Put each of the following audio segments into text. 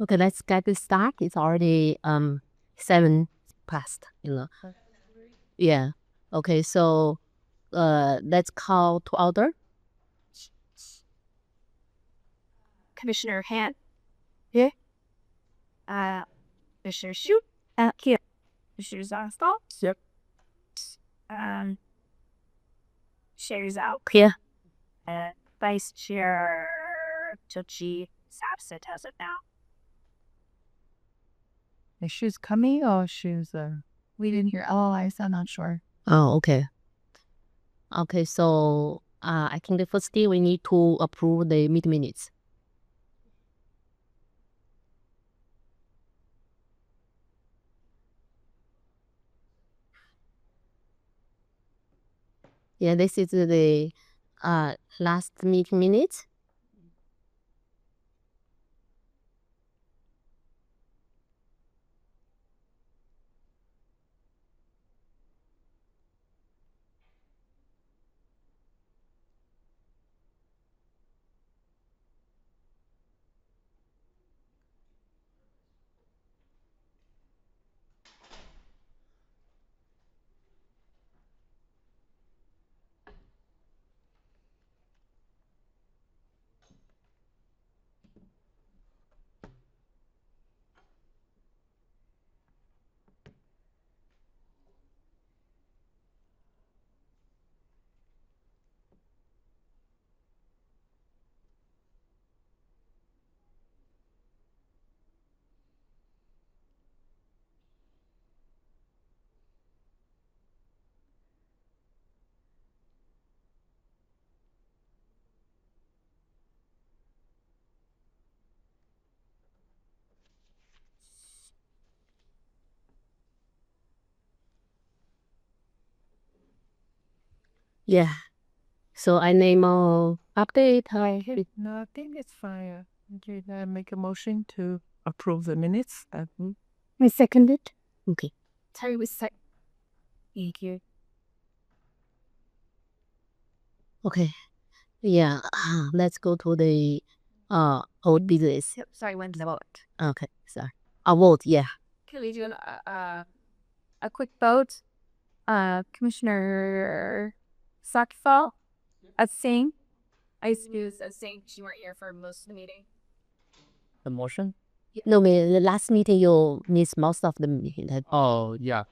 Okay, let's get this start. It's already 7 past, Yeah. Okay, so let's call to order. Commissioner Han. Here. Commissioner Shu. Here. Commissioner Zongstall. Yep. Chair Zhao. Here. And Vice Chair Chochi is absent as of now. Is she's coming or she's we didn't hear. Oh, I'm not sure. Oh, okay. Okay, so I think the first thing we need to approve the meeting minutes. Yeah, this is the last meeting minutes. Yeah. So I name update. No, I think it's fine. Okay, I make a motion to approve the minutes. I second it. Okay. Terry was second. Thank you. Okay. Yeah. Let's go to the old business. Yep, sorry, when's the vote? Okay. Sorry. A vote. Yeah. Can we do a quick vote? Commissioner Sakifal, abstain. I suppose abstain. She weren't here for most of the meeting. The motion? No, the last meeting you missed most of the meeting. Oh, yeah.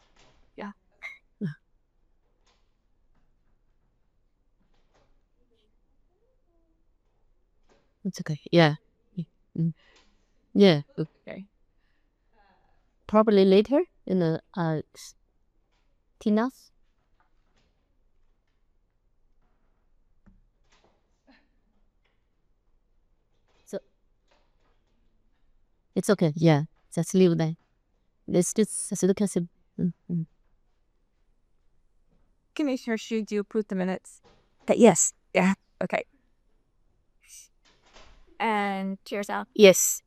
It's okay. Yeah. Yeah. Okay. Probably later in the Tina's. So it's okay. Yeah. Just leave that. Let's just look at it. Commissioner Shu, do you approve the minutes? Okay, yes. Yeah. Okay. And Chair Zhao? Yes.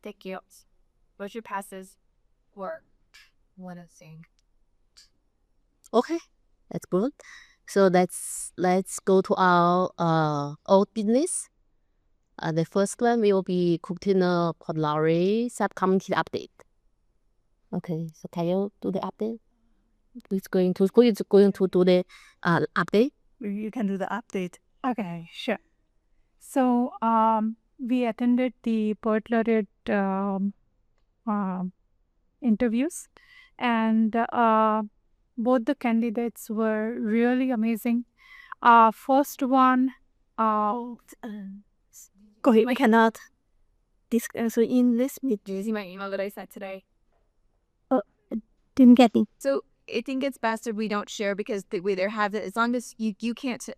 Thank you. Motion passes for one abstain. Okay. That's good. So let's go to our old business. The first one will be Cupertino Pottery subcommittee update. Okay, so can you do the update? Who's going to do the update? You can do the update. Okay, sure. So we attended the Poet Laureate interviews, and both the candidates were really amazing. First one, Go ahead. We cannot discuss in this meeting. Did you see my email that I sent today? didn't get it. So I think it's best if we don't share because we either have it as long as you can't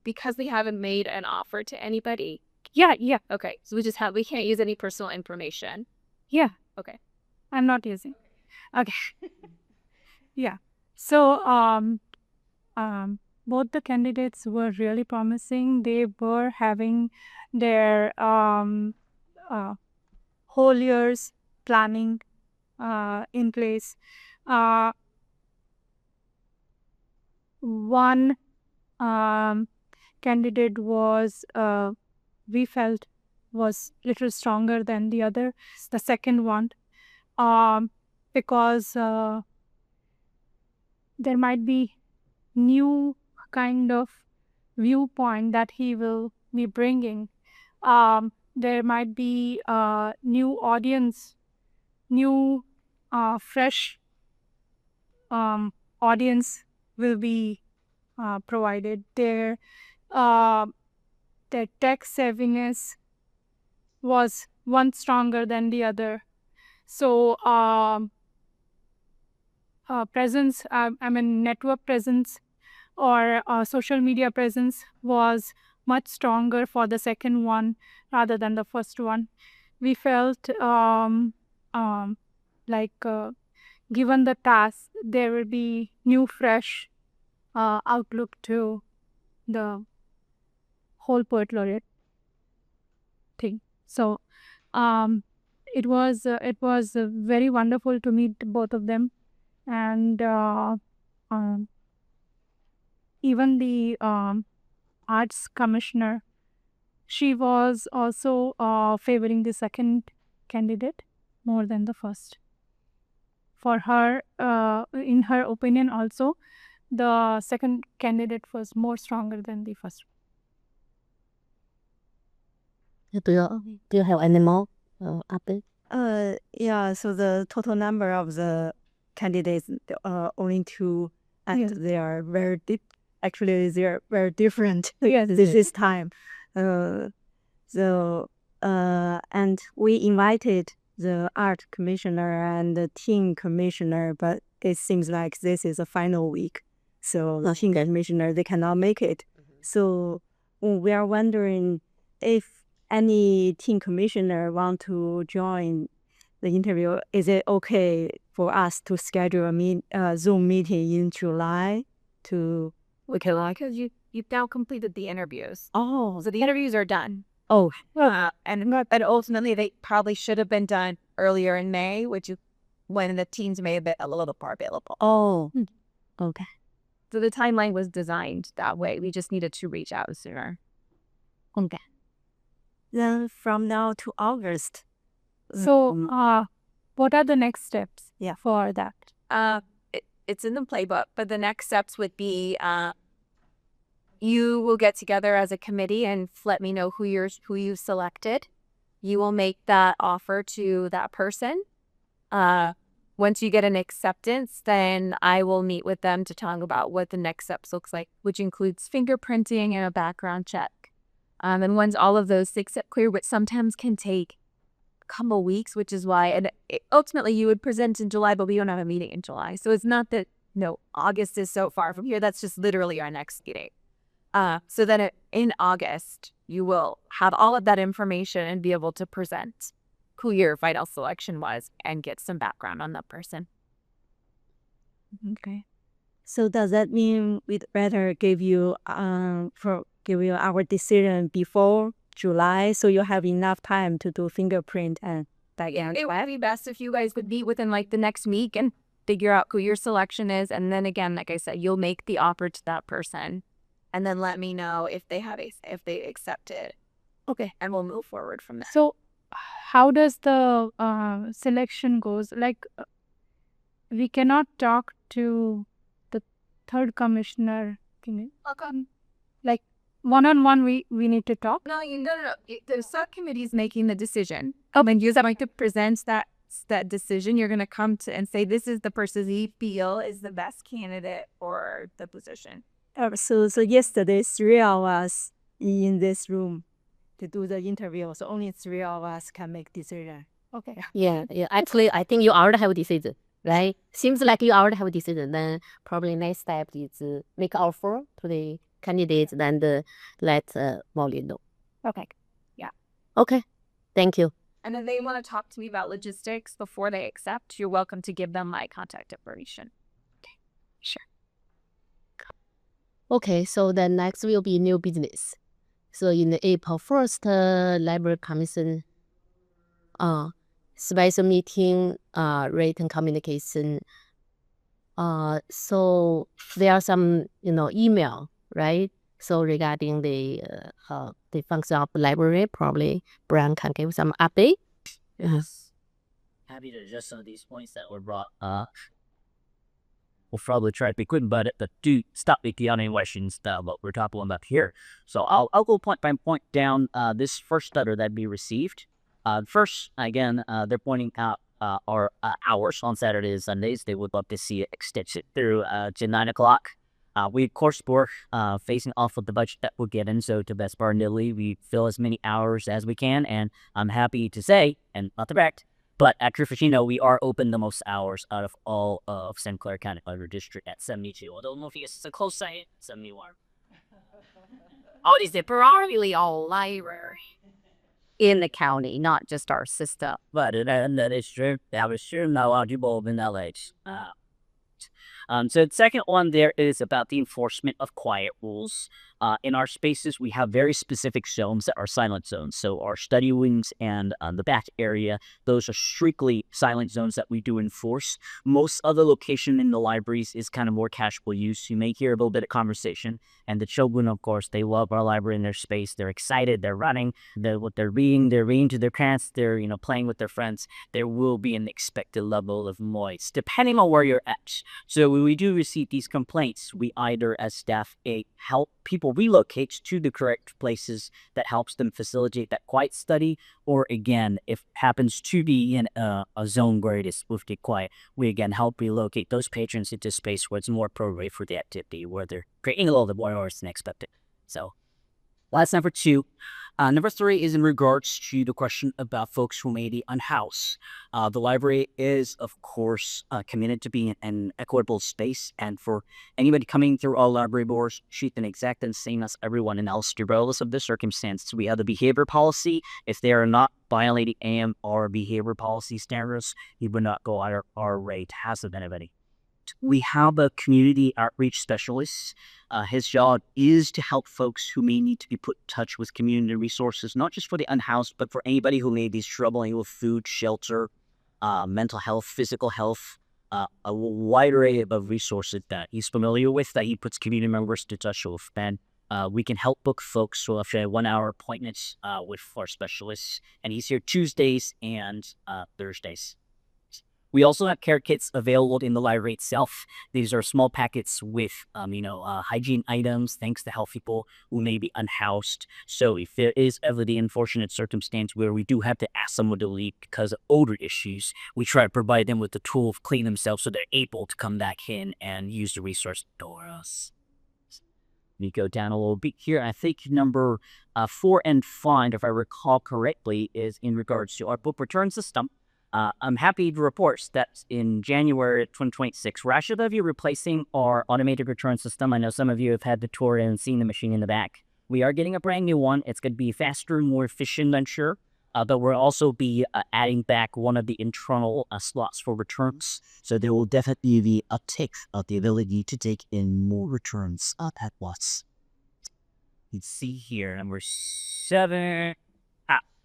because we haven't made an offer to anybody. Yeah. Okay, so we can't use any personal information. Yeah. Okay. I'm not using. Okay. Yeah. So both the candidates were really promising. They were having their whole year's planning in place. One candidate was we felt was little stronger than the other, the second one, because there might be new kind of viewpoint that he will be bringing. There might be new audience, new fresh audience will be provided. Their tech savviness was one stronger than the other. So presence, network presence or social media presence was much stronger for the second one rather than the first one. We felt like given the task, there will be new, fresh outlook to the whole poet laureate thing. So it was very wonderful to meet both of them, and even the arts commissioner, she was also favoring the second candidate more than the first. For her, in her opinion also, the second candidate was more stronger than the first. Do you have any more update? Yeah, so the total number of the candidates only two, and Yes. they are very actually they are very different Yes. this time. And we invited the art commissioner and the team commissioner, but it seems like this is a final week, so the team commissioner, they cannot make it. So we are wondering if any team commissioner want to join the interview, is it okay for us to schedule a Zoom meeting in July to? Okay, because you've now completed the interviews. Oh, So the interviews are done. oh, And ultimately they probably should have been done earlier in May, which is when the teams may have been a little more available. oh, okay. So the timeline was designed that way. We just needed to reach out sooner. Okay. Then from now to August. So what are the next steps Yeah. for that? It's in the playbook, but the next steps would be you will get together as a committee and let me know who you selected. You will make that offer to that person. Once you get an acceptance, then I will meet with them to talk about what the next steps looks like, which includes fingerprinting and a background check. And once all of those things get clear, which sometimes can take a couple weeks, which is why, and ultimately you would present in July, but we don't have a meeting in July. So it's not that, August is so far from here. That's just literally our next meeting. So then in August, you will have all of that information and be able to present who your final selection was and get some background on that person. Okay. So does that mean we'd better give you our decision before July, so you have enough time to do fingerprint and background? It would be best if you guys would meet within the next week and figure out who your selection is. And then again, like I said, you'll make the offer to that person and then let me know if they accept it. Okay. And we'll move forward from there. So how does the selection goes? Like we cannot talk to the third commissioner. Like one-on-one, we need to talk. No. The subcommittee is making the decision. And you're going to present that decision. You're going to come to and say, this is the person you feel is the best candidate for the position. So yesterday, 3 of us in this room to do the interview. So only 3 of us can make decision. Okay. Yeah. Actually, I think you already have a decision, right? Seems like you already have a decision. Then probably next step is make offer to the candidates and let Molly know. Okay. Okay. Thank you. And if they want to talk to me about logistics before they accept, you're welcome to give them my contact information. Okay. Sure. Okay, so then next will be new business. So in the April 1st, Library Commission special meeting, written communication. So there are some, email, right? So regarding the function of the library, probably Brian can give some update. Yes. Happy to address some of these points that were brought up. We'll probably try to be quick about it, but do stop if you have any questions about what we're talking about here. So I'll go point by point down this first letter that we received. First, again, they're pointing out our hours on Saturdays and Sundays. They would love to see it extended through to 9 o'clock. We, of course, were facing off of the budget that we're given, so to best part Italy, we fill as many hours as we can, and I'm happy to say, and not to brag, but at Cupertino, we are open the most hours out of all of St. Clair County Library District at 72. I don't know if it's a close second, 71. Oh, it is the primarily all library in the county, not just our system. But that is true. That was true. No audible in LH. So the second one there is about the enforcement of quiet rules. In our spaces, we have very specific zones that are silent zones. So our study wings and the back area, those are strictly silent zones that we do enforce. Most other location in the libraries is kind of more casual use. You may hear a little bit of conversation. And the children, of course, they love our library and their space. They're excited. They're running. They're reading to their parents. They're playing with their friends. There will be an expected level of noise, depending on where you're at. So when we do receive these complaints, we either, as staff, help people relocate to the correct places that helps them facilitate that quiet study, or again, if happens to be in a zone where it is swiftly quiet, we again help relocate those patrons into space where it's more appropriate for the activity, where they're creating a little bit more noise than expected. So that's number two. Number three is in regards to the question about folks who may be unhoused. The library is, of course, committed to being an equitable space, and for anybody coming through all library doors, treat them exactly the same as everyone else, regardless of the circumstance. We have the behavior policy. If they are not violating AM or behavior policy standards, he would not go out our rate has of anybody. We have a community outreach specialist. His job is to help folks who may need to be put in touch with community resources, not just for the unhoused, but for anybody who may be struggling with food, shelter, mental health, physical health, a wide array of resources that he's familiar with, that he puts community members to touch with. And we can help book folks for a 1-hour appointments with our specialists. And he's here Tuesdays and Thursdays. We also have care kits available in the library itself. These are small packets with, hygiene items, thanks to health people who may be unhoused. So if there is ever the unfortunate circumstance where we do have to ask someone to leave because of odor issues, we try to provide them with the tool to clean themselves so they're able to come back in and use the resource for us. Let me go down a little bit here. I think number 4 and 5, if I recall correctly, is in regards to our book return system. I'm happy to report that in January 2026, we're actually going to be replacing our automated return system. I know some of you have had the tour and seen the machine in the back. We are getting a brand new one. It's going to be faster, more efficient, I'm sure. But we'll also be adding back one of the internal slots for returns. So there will definitely be a tick of the ability to take in more returns at once. You can see here, number 7.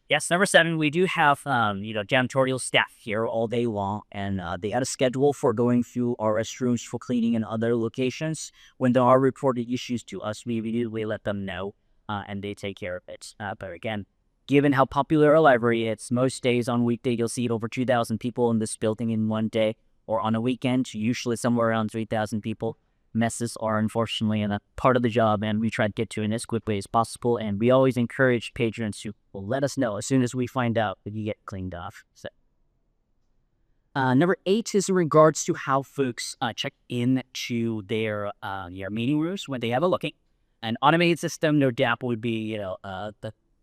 Yes, number 7, we do have, janitorial staff here all day long, and they had a schedule for going through our restrooms for cleaning in other locations. When there are reported issues to us, we immediately let them know, and they take care of it. But again, given how popular our library is, most days on weekday, you'll see over 2,000 people in this building in one day, or on a weekend, usually somewhere around 3,000 people. Messes are unfortunately a part of the job, and we try to get to it as quickly as possible. And we always encourage patrons to let us know as soon as we find out that you get cleaned off. So, number 8 is in regards to how folks check in to their meeting rooms when they have a looking. An automated system, no doubt, would be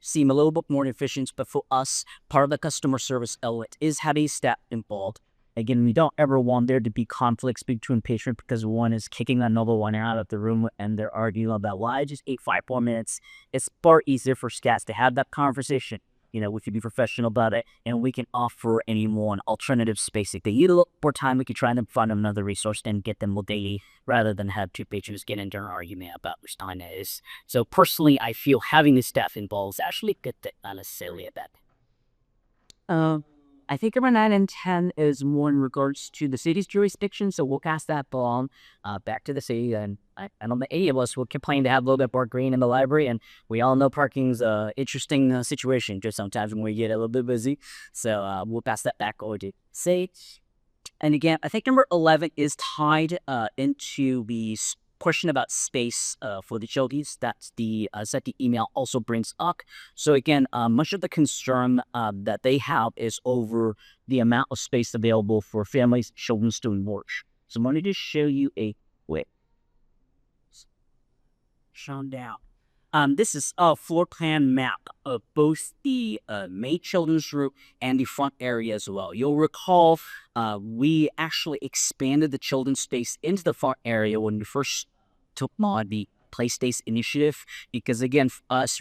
seem a little bit more efficient, but for us, part of the customer service element is having staff involved. Again, we don't ever want there to be conflicts between patrons because one is kicking another one out of the room and they're arguing about why I just ate 5 more minutes. It's far easier for staff to have that conversation. We can be professional about it, and we can offer anyone alternative space. If they need a little more time, we can try to find another resource and get them daily, rather than have 2 patrons get into an argument about which time it is. So personally, I feel having the staff involved is actually a good thing, not necessarily a bad thing. I think number 9 and 10 is more in regards to the city's jurisdiction, so we'll pass that ball back to the city. And I don't think any of us will complain to have a little bit more green in the library, and we all know parking's a interesting situation just sometimes when we get a little bit busy. So we'll pass that back over to Sage. And again, I think number 11 is tied into the question about space for the children. That's the that the email also brings up. So again, much of the concern that they have is over the amount of space available for families, children doing work. So I'm going to just show you a quick showdown. This is a floor plan map of both the main children's room and the front area as well. You'll recall we actually expanded the children's space into the front area when we first took on the Play Space initiative, because again,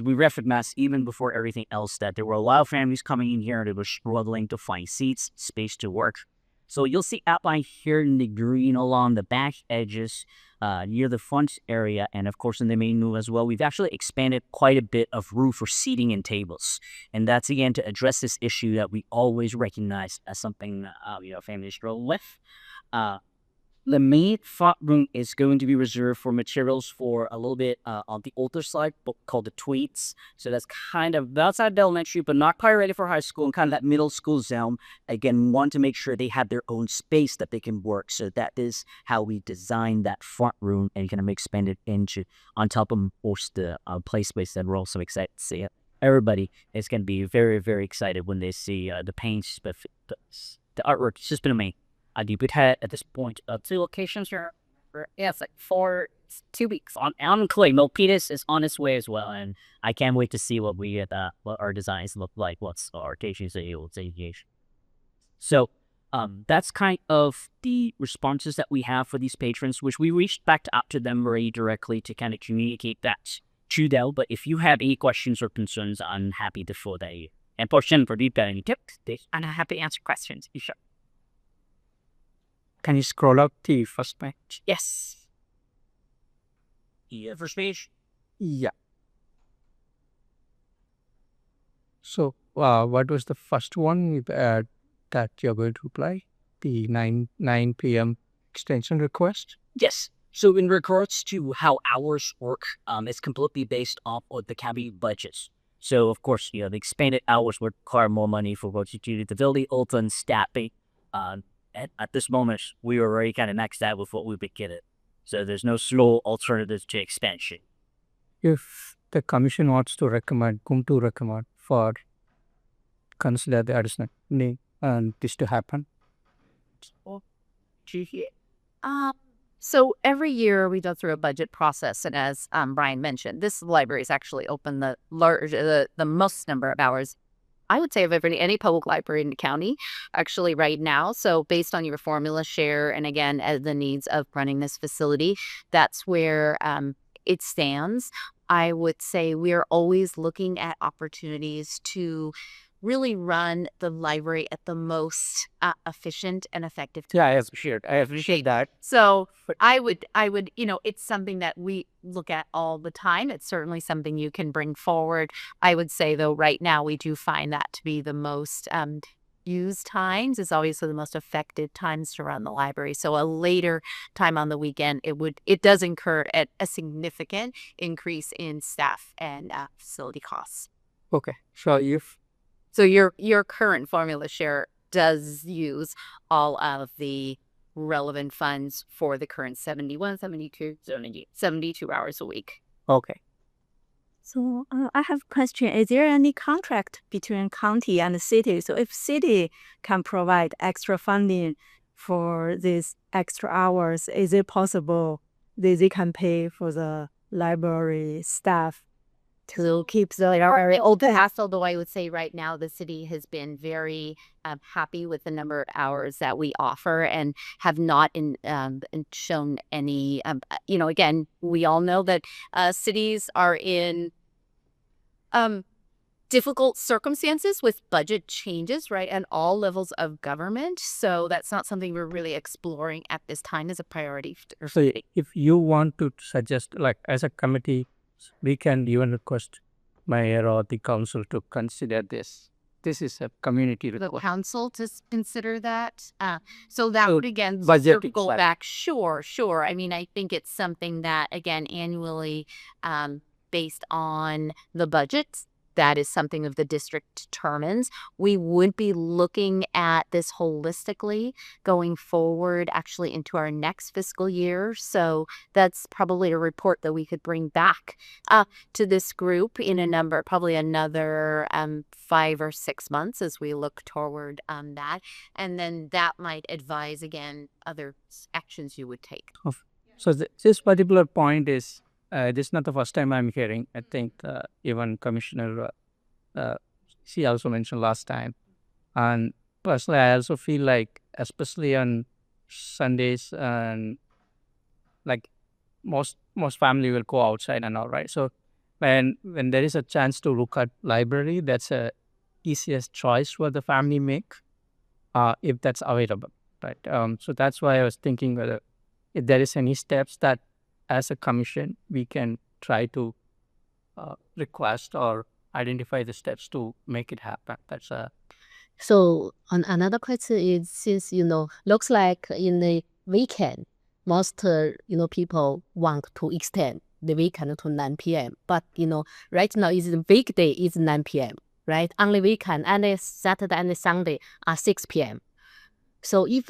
we recognized even before everything else that there were a lot of families coming in here that were struggling to find seats, space to work. So you'll see outlined here in the green along the back edges near the front area, and of course in the main room as well, we've actually expanded quite a bit of room for seating and tables. And that's again to address this issue that we always recognize as something families struggle with. The main front room is going to be reserved for materials for a little bit on the older side, called the tweets. So that's kind of outside the elementary, but not quite ready for high school, and kind of that middle school zone. Again, want to make sure they have their own space that they can work. So that is how we design that front room, and kind of expand it into, on top of course the play space that we're also excited to see. Everybody is going to be very, very excited when they see the paints, but the artwork. It's just been amazing. We've had at this point 2 locations here. Yeah, it's like 2 weeks on clay. Milpitas is on its way as well, and I can't wait to see what we get, what our designs look like. What's our station. So that's kind of the responses that we have for these patrons, which we reached back out to them very directly to kind of communicate that to them. But if you have any questions or concerns, I'm happy to fill that. And portion for deep any tips, and I'm happy to answer questions. Sure. Can you scroll up the first page? Yes. The first page? Yeah. So, what was the first one that you're going to apply? The 9 p.m. extension request? Yes. So in regards to how hours work, it's completely based off of the county budgets. So of course, the expanded hours would require more money for what you do to build the open staffing. At this moment, we are already kind of maxed out with what we've been getting. So there's no slow alternatives to expansion. If the commission wants to recommend, for consider the additional need and this to happen. So every year we go through a budget process, and as Brian mentioned, this library is actually open the most number of hours, I would say, of any public library in the county, actually, right now. So based on your formula share, and again, as the needs of running this facility, that's where it stands. I would say we're always looking at opportunities to really run the library at the most efficient and effective. Yeah, I appreciate that. So I would, it's something that we look at all the time. It's certainly something you can bring forward. I would say, though, right now we do find that to be the most used times, is obviously the most effective times to run the library. So a later time on the weekend, it does incur at a significant increase in staff and facility costs. Okay, so your current formula share does use all of the relevant funds for the current 71, 72, 72 hours a week. Okay. So I have a question. Is there any contract between county and the city? So if city can provide extra funding for these extra hours, is it possible that they can pay for the library staff to keep the library open? Although I would say right now the city has been very happy with the number of hours that we offer, and have not shown any, again, we all know that cities are in difficult circumstances with budget changes, right, and all levels of government. So that's not something we're really exploring at this time as a priority. So if you want to suggest, like as a committee, we can even request mayor or the council to consider this. this is a community the request. council to consider that. So that So would again budgeting circle plan. back. Sure. I mean, I think it's something that again annually, based on the budget, that is something of the district determines. We would be looking at this holistically going forward, actually into our next fiscal year. So that's probably a report that we could bring back to this group in probably another 5 or 6 months as we look toward that. And then that might advise again other actions you would take. So this particular point is, this is not the first time I'm hearing. I think even Commissioner, she also mentioned last time. And personally, I also feel like, especially on Sundays, and like most family will go outside and all, right? So when there is a chance to look at library, that's a easiest choice for the family make, if that's available, right? So that's why I was thinking whether if there is any steps that as a commission we can try to request or identify the steps to make it happen. That's a So another question is, since looks like in the weekend, most people want to extend the weekend to 9 p.m. But right now is the weekday is 9 p.m. Right? Only weekend and Saturday and Sunday are 6 p.m. So if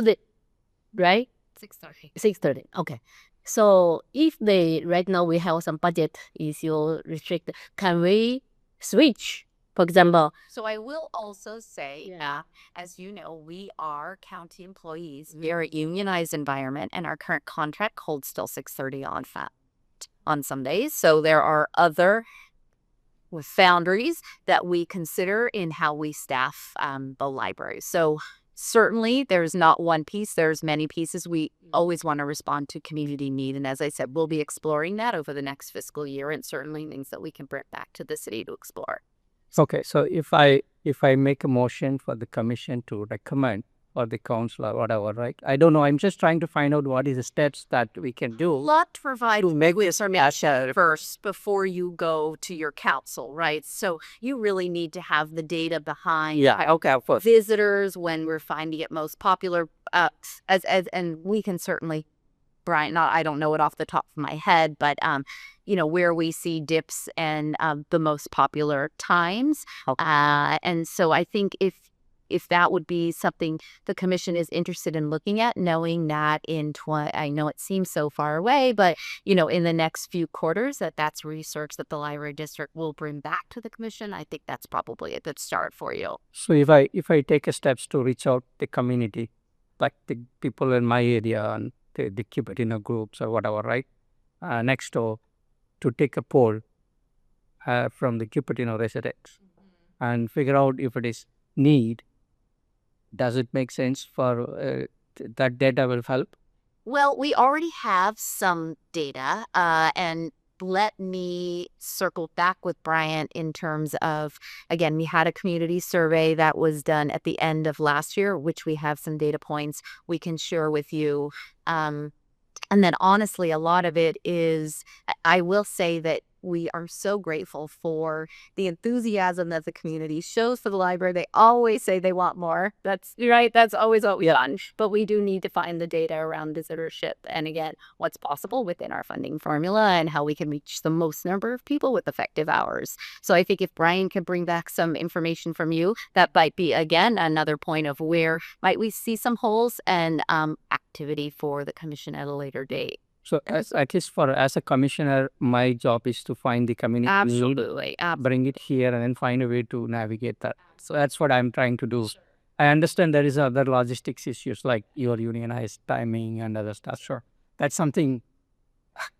right 6:30. 6:30. Okay. So if right now we have some budget issue restrict, can we switch? For example, So I will also say, Yeah. as you know, we are county employees. We are a unionized environment, and our current contract holds still 6:30 on some days. So there are other boundaries that we consider in how we staff the library. So certainly there's not one piece, there's many pieces. We always want to respond to community need. And as I said, we'll be exploring that over the next fiscal year, and certainly things that we can bring back to the city to explore. okay. So if I make a motion for the commission to recommend or the council or whatever, right? I don't know. I'm just trying to find out what is the steps that we can do. Lot to provide information first before you go to your council, right? So you really need to have the data behind Okay, of course. visitors when we're finding it most popular. And we can certainly, Brian, I don't know it off the top of my head, but where we see dips and the most popular times. And so I think if that would be something the commission is interested in looking at, knowing that I know it seems so far away, but in the next few quarters, that's research that the library district will bring back to the commission. I think that's probably a good start for you. So if I take a steps to reach out the community, like the people in my area and the Cupertino groups or whatever, right? Next door, to take a poll from the Cupertino residents and figure out if it is need. Does it make sense for that data will help? Well, we already have some data, and let me circle back with Bryant in terms of, again, we had a community survey that was done at the end of last year, which we have some data points we can share with you. And then honestly, a lot of it is, I will say that we are so grateful for the enthusiasm that the community shows for the library. They always say they want more. That's right. That's always what we've done. But we do need to find the data around visitorship and, again, what's possible within our funding formula and how we can reach the most number of people with effective hours. So I think if Brian can bring back some information from you, that might be, again, another point of where might we see some holes and activity for the commission at a later date. So at least as a commissioner, my job is to find the community need, Absolutely. bring it here, and then find a way to navigate that. So that's what I'm trying to do. I understand there is other logistics issues like your unionized timing and other stuff. Sure, that's something.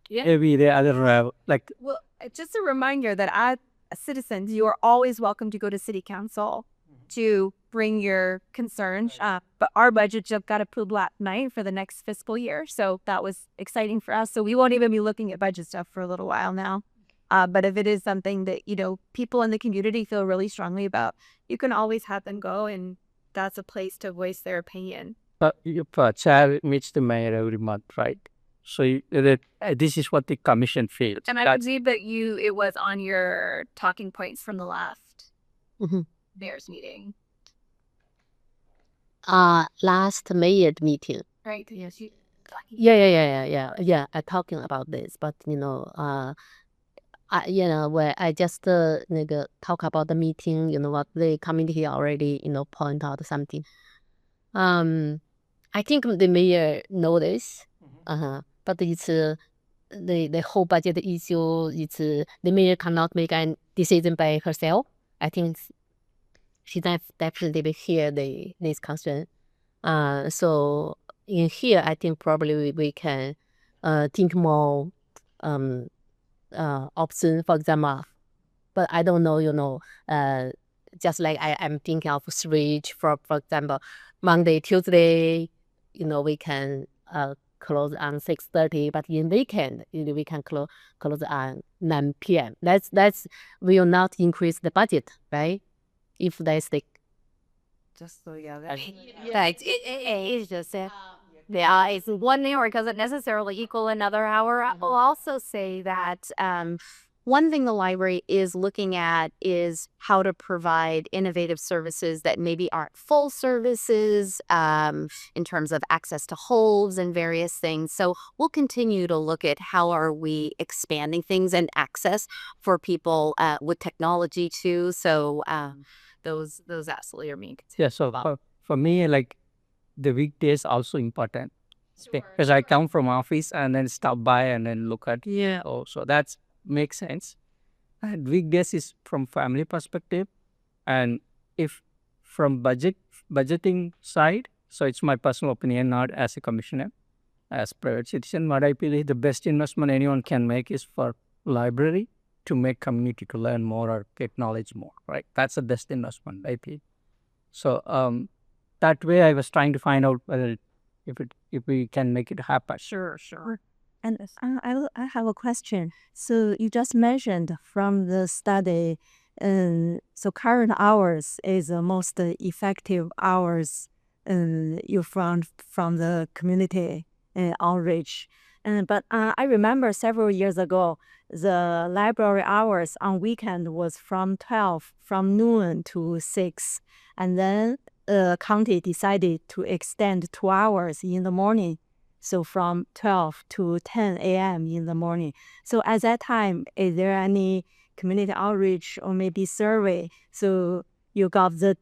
Yeah. Maybe the other Well, just a reminder that as citizens, you are always welcome to go to city council to bring your concerns. But our budget just got approved last night for the next fiscal year. So that was exciting for us. So we won't even be looking at budget stuff for a little while now. But if it is something that, people in the community feel really strongly about, you can always have them go, and that's a place to voice their opinion. chair meets the mayor every month, right? So this is what the commission feels. And I believe that it was on your talking points from the last. mayor's meeting? Last mayor meeting. Right. Yes. Yeah. I'm talking about this, but where I just talk about the meeting, what the community already point out something. I think the mayor know this. But it's the whole budget issue. It's the mayor cannot make a decision by herself. I think she definitely will hear this concern. So in here, I think probably we can think more option, for example. But I don't know, just like I'm thinking of switch for example, Monday, Tuesday, we can close on 6:30, but in weekend, we can close on 9 p.m. That's will not increase the budget, right? If that's the Just so It's just yeah, it's 1 hour doesn't necessarily equal another hour. I will also say that one thing the library is looking at is how to provide innovative services that maybe aren't full services in terms of access to holds and various things. So we'll continue to look at how are we expanding things and access for people with technology too. So those absolutely are me. Yeah, so for me, like the weekdays also important because I come from office and then stop by and then look at so that makes sense. And weekdays is from family perspective, and if from budgeting side, so it's my personal opinion, not as a commissioner, as private citizen. What I believe the best investment anyone can make is for library to make community to learn more or get knowledge more. Right, that's the best investment I feel. So that way, I was trying to find out whether if we can make it happen. Sure. And I have a question. So you just mentioned from the study, so current hours is the most effective hours you found from the community outreach. But I remember several years ago, the library hours on weekend was from noon to 6. And then county decided to extend 2 hours in the morning. So from 12 to 10 a.m. in the morning. So at that time, is there any community outreach or maybe survey? So you got the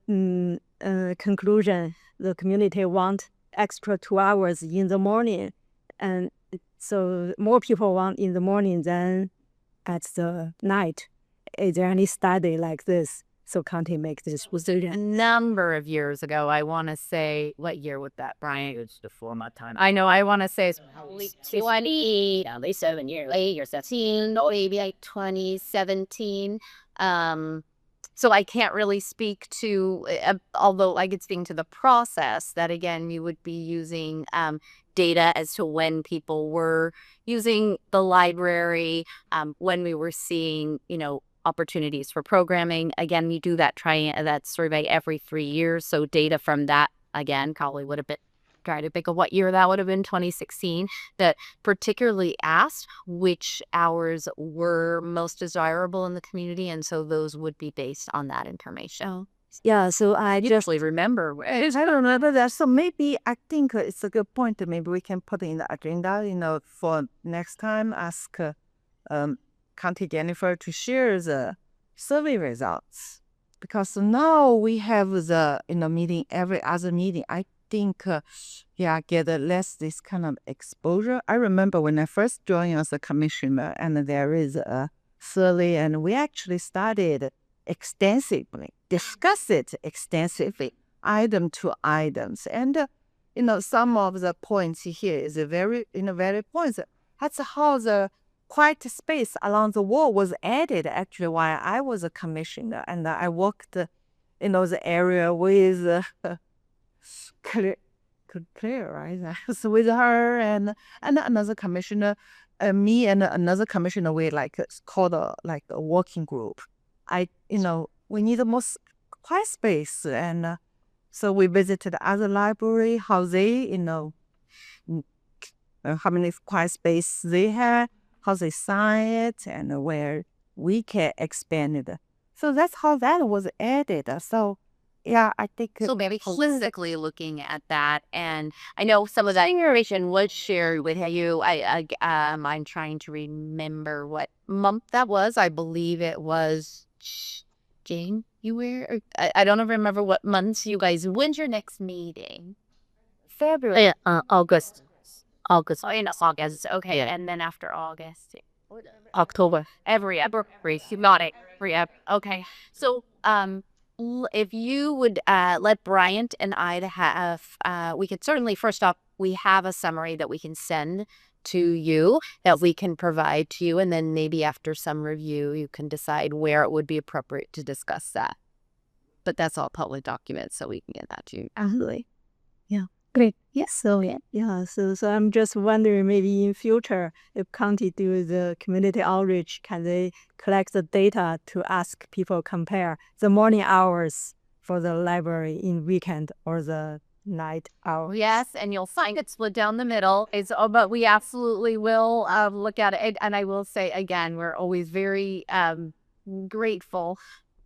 conclusion the community want extra 2 hours in the morning. And so more people want in the morning than at the night. Is there any study like this? So county makes this A decision. number of years ago, I want to say, what year was that, Brian? It's before my time. I know, I want to say it's 20, at least 7 years later, 17, maybe like 2017. So I can't really speak to, although I could speak to the process that, again, you would be using data as to when people were using the library, when we were seeing, opportunities for programming. Again, we do that survey every 3 years. So data from that, again, probably would have been, trying to think of what year that would have been, 2016, that particularly asked which hours were most desirable in the community. And so those would be based on that information. Yeah, so I just Usually remember. I don't remember that. So maybe I think it's a good point. Maybe we can put in the agenda, for next time, ask County Jennifer to share the survey results. Because now we have the, meeting, every other meeting. I think, get less this kind of exposure. I remember when I first joined as a commissioner, and there is a survey, and we actually studied extensively, discuss it extensively, item to items. And, some of the points here is very points. That's how the quiet space along the wall was added, actually, while I was a commissioner. And I worked, the area with Claire, right? So with her and another commissioner, me and another commissioner, we called a working group. We need a more quiet space, and so we visited other library, how they, how many quiet space they had, how they sign it, and where we can expand it So that's how that was added. So yeah, I think So maybe holistically looking at that, and I know some of that information was shared with you. I'm trying to remember what month that was. I believe it was January. I don't remember what months you guys. When's your next meeting? February. Yeah, August. August. Oh, in August. Okay, Yeah. and then after August, October. every hypnotic okay. So if you would let Bryant and I to have we could certainly first off we have a summary that we can send to you that we can provide to you, and then maybe after some review you can decide where it would be appropriate to discuss that, but that's all public documents so we can get that to you. Absolutely. Yeah. Great. Yes. So yeah. So I'm just wondering, maybe in future, if county do the community outreach, can they collect the data to ask people compare the morning hours for the library in weekend or the night hours? Yes, and you'll find it split down the middle. But we absolutely will look at it. And I will say again, we're always very grateful.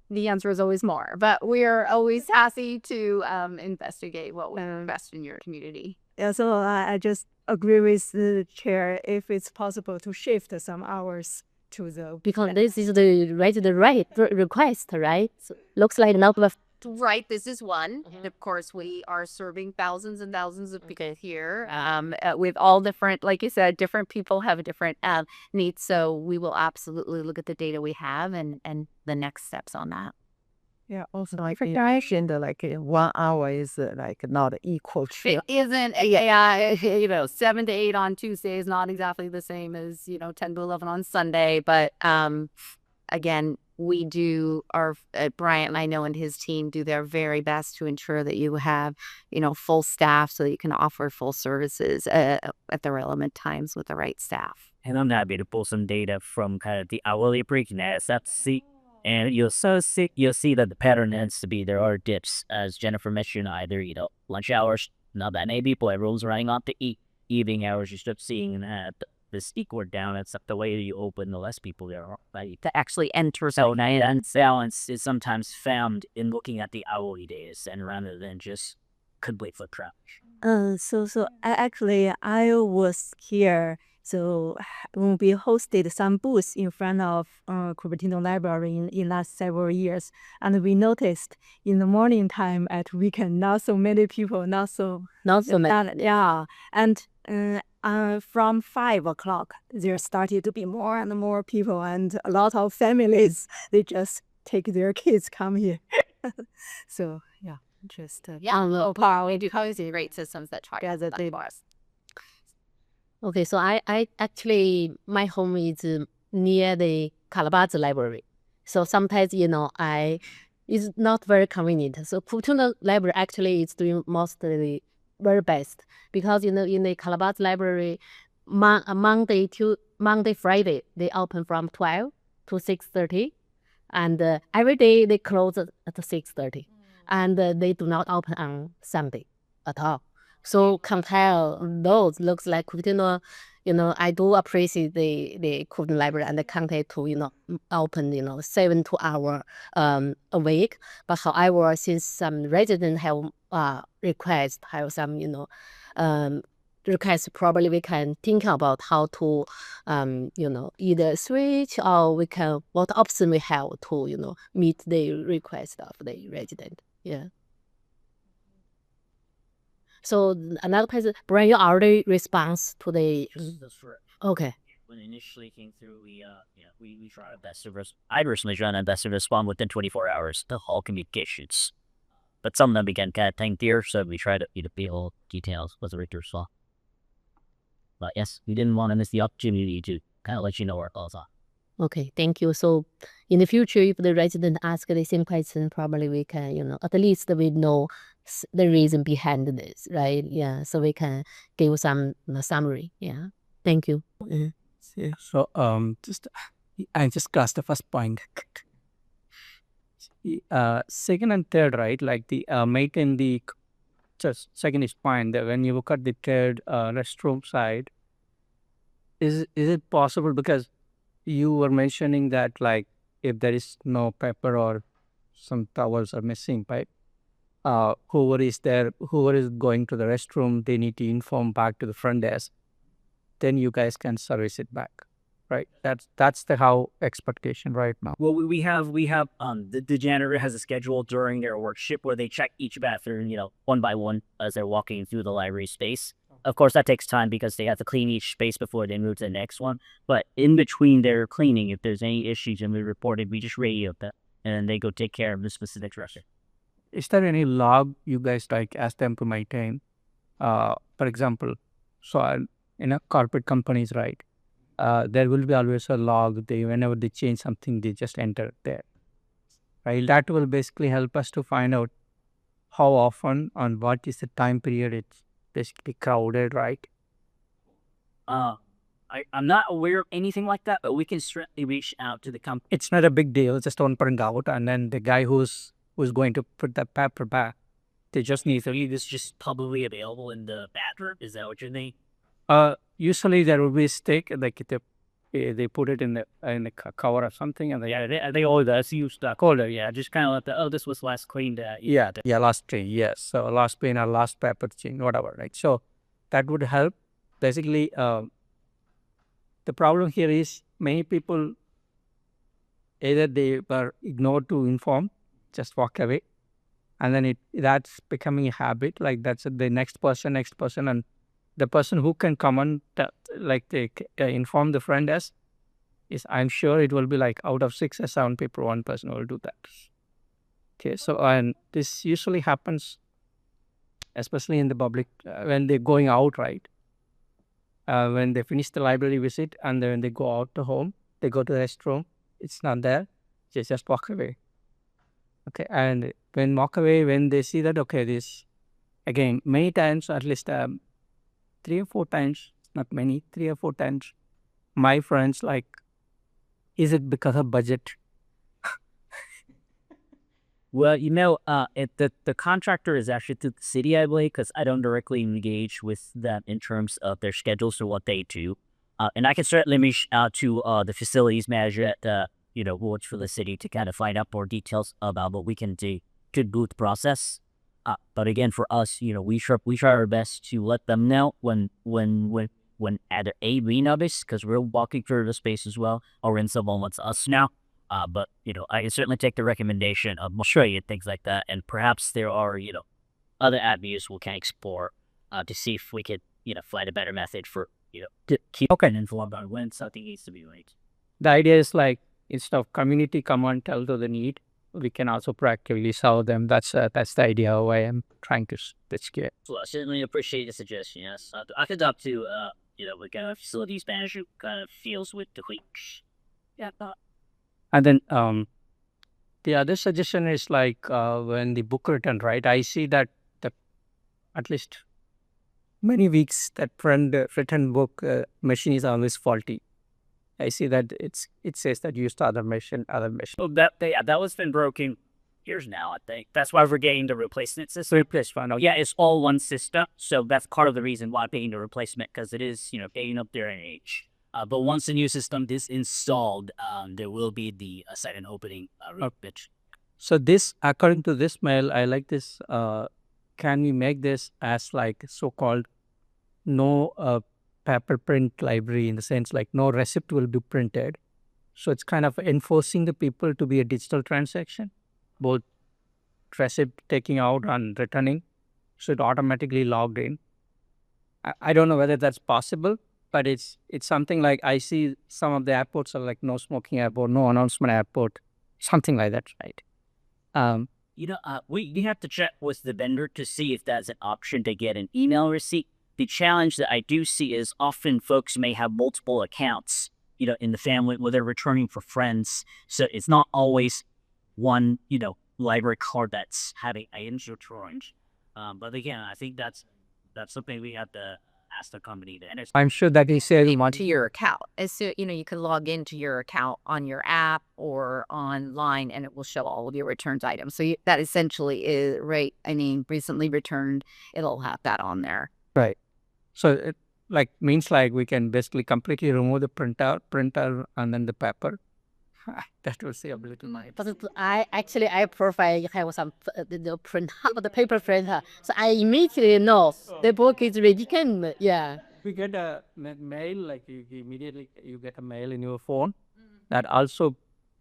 The answer is always more, but we're always happy to investigate what we invest in your community. Yeah. So I just agree with the chair if it's possible to shift some hours to the Because this is the request, right? So looks like not Right, this is one. And of course, we are serving thousands and thousands of people here with all different, like you said, different people have different needs. So we will absolutely look at the data we have and the next steps on that. yeah. Also, like you mentioned, like 1 hour is like not equal to. It isn't, 7 to 8 on Tuesday is not exactly the same as, 10 to 11 on Sunday. But again, we do Bryant, I know, and his team do their very best to ensure that you have, full staff so that you can offer full services at the relevant times with the right staff. And I'm happy to pull some data from kind of the hourly breakdown SFC. And you'll see that the pattern tends to be there are dips, as Jennifer mentioned, either, lunch hours, not that many people, everyone's running off to eat. Evening hours, you start seeing that the equal down, except the way you open, the less people there are to actually enter. So that balance is sometimes found in looking at the hourly days and rather than just complete foot traffic. So I was here. So when we hosted some booths in front of Cupertino Library in last several years, and we noticed in the morning time at weekend, not so many people, not so many. Yeah, and from 5 o'clock, there started to be more and more people, and a lot of families, they just take their kids come here. So yeah, just we do housing rate systems that try gather that data. for us. Okay, so I actually, my home is near the Calabaza Library. So sometimes, it's not very convenient. So Cupertino Library actually is doing mostly very best because, in the Calabaza Library, Monday, Friday, they open from 12 to 6:30. And every day they close at 6:30. And they do not open on Sunday at all. So compare those, looks like Cupertino, I do appreciate the Cupertino Library and the county to, open, 7 2 hours a week. But however, since some residents have have some, requests, probably we can think about how to, either switch or what option we have to, meet the request of the resident. Yeah. So another person, Brian, you already response to the. That's right. Okay. When it initially came through, we tried our best to I personally tried our best to respond within 24 hours to all communications. But some of them began kind of lengthier, so we tried to be all details with the Richter saw. But yes, we didn't want to miss the opportunity to kind of let you know our thoughts are. Okay, thank you. So in the future, if the resident ask the same question, probably we can, at least we know the reason behind this, right? Yeah, so we can give some summary. Yeah, thank you. Yeah. So I just crossed the first point. Second and third, right? Like the maintain the just second is point that when you look at the third restroom side, is it possible, because you were mentioning that like if there is no paper or some towels are missing, right? Whoever is there, whoever is going to the restroom, they need to inform back to the front desk. Then you guys can service it back, right? That's the how expectation right now. Well, we have the janitor has a schedule during their work shift where they check each bathroom, one by one as they're walking through the library space. Of course, that takes time because they have to clean each space before they move to the next one. But in between their cleaning, if there's any issues and we report it, we just radio that, and then they go take care of the specific dresser. Is there any log you guys like ask them to maintain? For example, in a corporate companies, right? There will be always a log. Whenever they change something, they just enter there, right? That will basically help us to find out how often and what is the time period it's basically crowded, right? I'm not aware of anything like that, but we can certainly reach out to the company. It's not a big deal. Just don't print out, and then the guy who's going to put that paper back, they just need to. This is just publicly available in the bathroom. Is that what you mean? Usually there will be a stick, like they put it in the cover or something, and they always use the holder. Yeah, just kind of let this was last cleaned. Last clean, yes. So last clean or last paper change, whatever, right? So that would help. Basically, the problem here is many people either they were ignored to inform, just walk away, and then that's becoming a habit. Like that's the next person, and the person who can come and inform the front desk is, I'm sure it will be like out of 6 or 7 people, 1 person will do that. Okay, so and this usually happens, especially in the public when they're going out, right? When they finish the library visit and then they go out to home, they go to the restroom, it's not there, they just walk away. Okay, and when they see that, okay, this again many times, at least 3 or 4 times, not many, 3 or 4 times, my friends like, is it because of budget? Well, the contractor is actually through the city, I believe, because I don't directly engage with them in terms of their schedules or what they do. And I can certainly reach out to the facilities manager at who works for the city to kind of find out more details about what we can do to boot the process. But again, for us, we try our best to let them know when either we notice, because we're walking through the space as well, or when someone lets us know. But I can certainly take the recommendation of Australia and things like that, and perhaps there are other avenues we can explore to see if we could find a better method for to keep informed on when something needs to be made. The idea is like, instead of community come and tell to the need, we can also proactively solve them. That's the idea why I'm trying to pitch it. So I certainly appreciate the suggestion. Yes, I could talk to what kind of facilities manager kind of feels with the weeks. Yeah. And then the other suggestion is like when the book return, right? I see that at least many weeks that written book machine is always faulty. I see that it says that used other machine. Oh, that was been broken years now, I think. That's why we're getting the replacement system. Yeah, it's all one system, so that's part of the reason why I'm paying the replacement, because it is getting up there in age. But once the new system is installed, there will be the site and opening pitch. So this, according to this mail, I like this. Can we make this as like so-called no paper print library, in the sense like no receipt will be printed? So it's kind of enforcing the people to be a digital transaction, both receipt taking out and returning. So it automatically logged in. I don't know whether that's possible, but it's something like I see some of the airports are like no smoking airport, no announcement airport, something like that, right? We have to check with the vendor to see if that's an option to get an email receipt. The challenge that I do see is often folks may have multiple accounts, in the family where they're returning for friends. So it's not always one, library card that's having items returned. But again, I think that's something we have to ask the company to enter. I'm sure that he said To your account. So, you can log into your account on your app or online, and it will show all of your returned items. So that essentially is, right, recently returned, it'll have that on there. Right. So it means like we can basically completely remove the printer and then the paper. That will save a little money. But I prefer you have some the print the paper printer, so I immediately know the book is ridiculous. Yeah. We get a mail, like you immediately you get a mail in your phone that also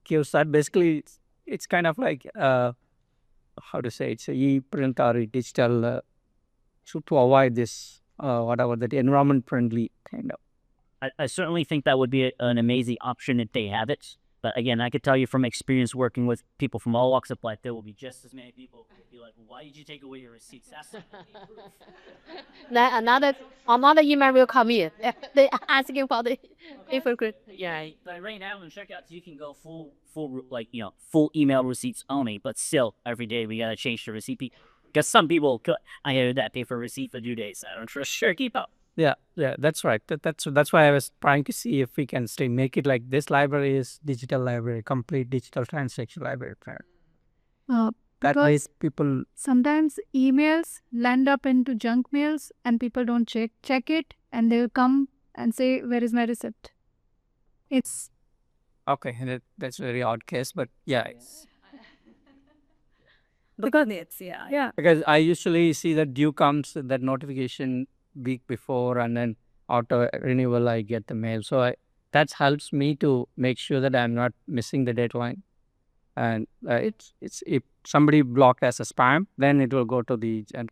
gives that. Basically, it's kind of like how to say, it's a e-print or a digital to avoid this whatever that environment friendly kind of. I certainly think that would be an amazing option if they have it. But again, I could tell you from experience working with people from all walks of life, there will be just as many people who will be like, "Why did you take away your receipts?" That's Then another email will come in. They asking for the paper print. Yeah. But right now in checkouts, you can go full full email receipts only. But still, every day we gotta change the receipt because some people I heard that pay for receipt for 2 days. I don't for sure keep up. Yeah, that's right. That's why I was trying to see if we can still make it like this library is digital library, complete digital transaction library. That Because way people, sometimes emails land up into junk mails and people don't check it, and they'll come and say, "Where is my receipt?" It's okay, that's a very odd case, but yeah. Because it's, yeah. Because I usually see that due comes that notification week before, and then auto renewal I get the mail. So that helps me to make sure that I'm not missing the deadline. And it's if somebody blocked as a spam, then it will go to the junk.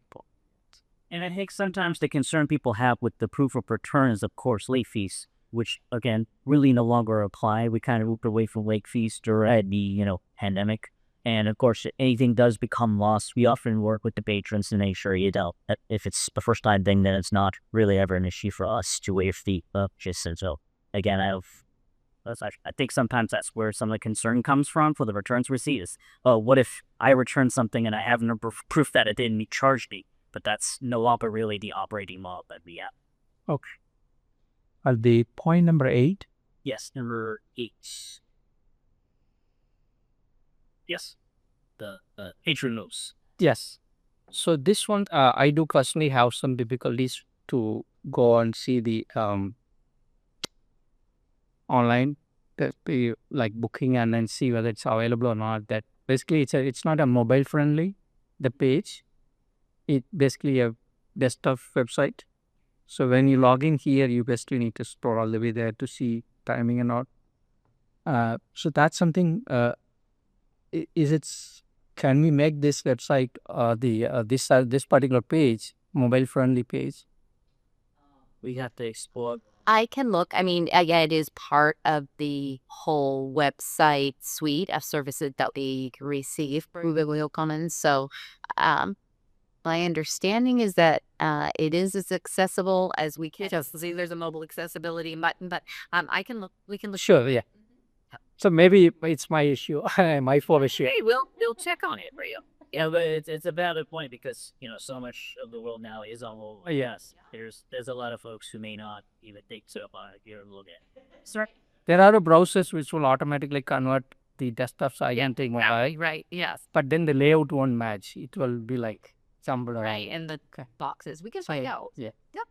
And I think sometimes the concern people have with the proof of return is, of course, late fees, which again really no longer apply. We kind of moved away from late fees during the pandemic. And of course, if anything does become lost, we often work with the patrons to make sure that if it's a first time thing, then it's not really ever an issue for us to waive the purchase. And so again, I think sometimes that's where some of the concern comes from for the returns receipt is, what if I return something and I have no proof that it didn't charge me? But that's no longer really the operating model that we have. Okay. The point number 8. Yes, number 8. Yes, the patron notes. Yes. So this one, I do personally have some difficulties to go and see the online, like booking, and then see whether it's available or not. That basically it's not a mobile friendly. The page, it basically a desktop website. So when you log in here, you basically need to scroll all the way there to see timing and all. So that's something. Can we make this website this particular page mobile friendly page? We have to explore. I can look. I mean, yeah, it is part of the whole website suite of services that we receive from Biblio Commons. So, my understanding is that it is as accessible as we can. Just see, there's a mobile accessibility button, but I can look. We can look. Sure, yeah. So maybe it's my issue, my fault issue. Hey, we'll check on it for you. Yeah, but it's a valid point because so much of the world now is on mobile. Yes. There's a lot of folks who may not even think so about it. You're look at. Sir. There are browsers which will automatically convert the desktop site into mobile. Right. Yes. But then the layout won't match. It will be like jumbled around. Right. And the boxes. We can find out. Yeah. Yep.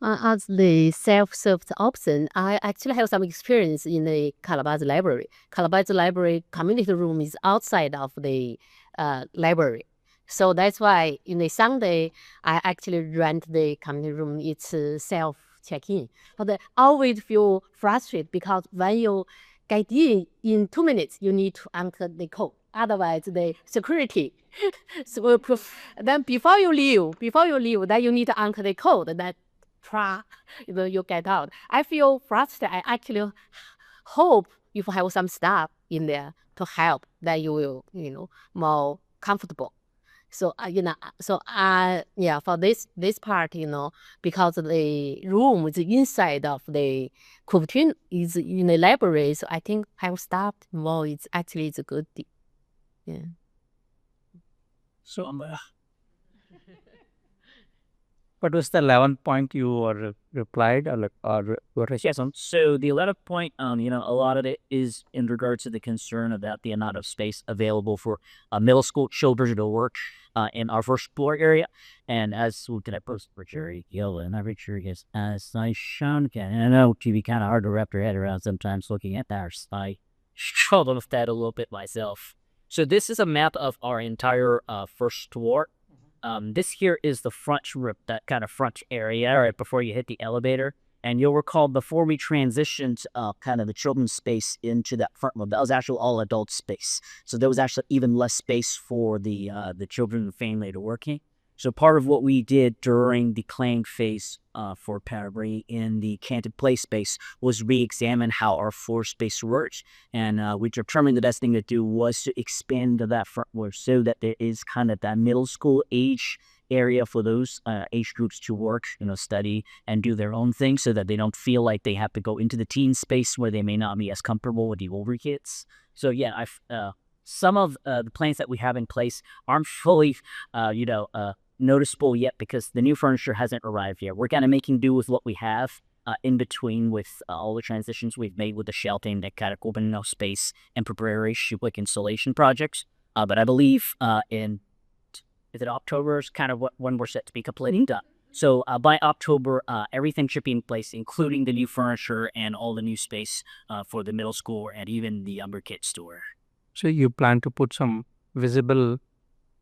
As the self-serve option, I actually have some experience in the Calabash Library. Calabash Library community room is outside of the library. So that's why in the Sunday, I actually rent the community room. It's self-check-in. But I always feel frustrated because when you get in 2 minutes, you need to enter the code. Otherwise, the security will then before you leave, then you need to enter the code. That you get out. I feel frustrated. I actually hope if you have some staff in there to help, that you will, more comfortable. So for this part, because the room is inside of the Cupertino is in the library, so I think have staff more. It's a good thing. Yeah. So, what was the 11th point you replied or Yes. So the 11th point, a lot of it is in regards to the concern about the amount of space available for middle school children to work in our first floor area. And as we can post for Jerry Gill, and every sure is as I shown, and I know it can be kind of hard to wrap your head around sometimes looking at our site struggled with that a little bit myself. So this is a map of our entire first floor. This here is the front rip, that kind of front area right before you hit the elevator. And you'll recall before we transitioned kind of the children's space into that front room, that was actually all adult space. So there was actually even less space for the children and family to work in. So part of what we did during the clang phase for Parabury in the Canted Play space was re-examine how our floor space works. And we determined the best thing to do was to expand to that front floor so that there is kind of that middle school age area for those age groups to work, study and do their own thing, so that they don't feel like they have to go into the teen space where they may not be as comfortable with the older kids. So yeah, some of the plans that we have in place aren't fully, noticeable yet because the new furniture hasn't arrived yet. We're kind of making do with what we have in between with all the transitions we've made with the shelving, that kind of opening up space and preparation like installation projects. But I believe in is it October is kind of when we're set to be completely done. So by October, everything should be in place, including the new furniture and all the new space for the middle school and even the younger kids store. So you plan to put some visible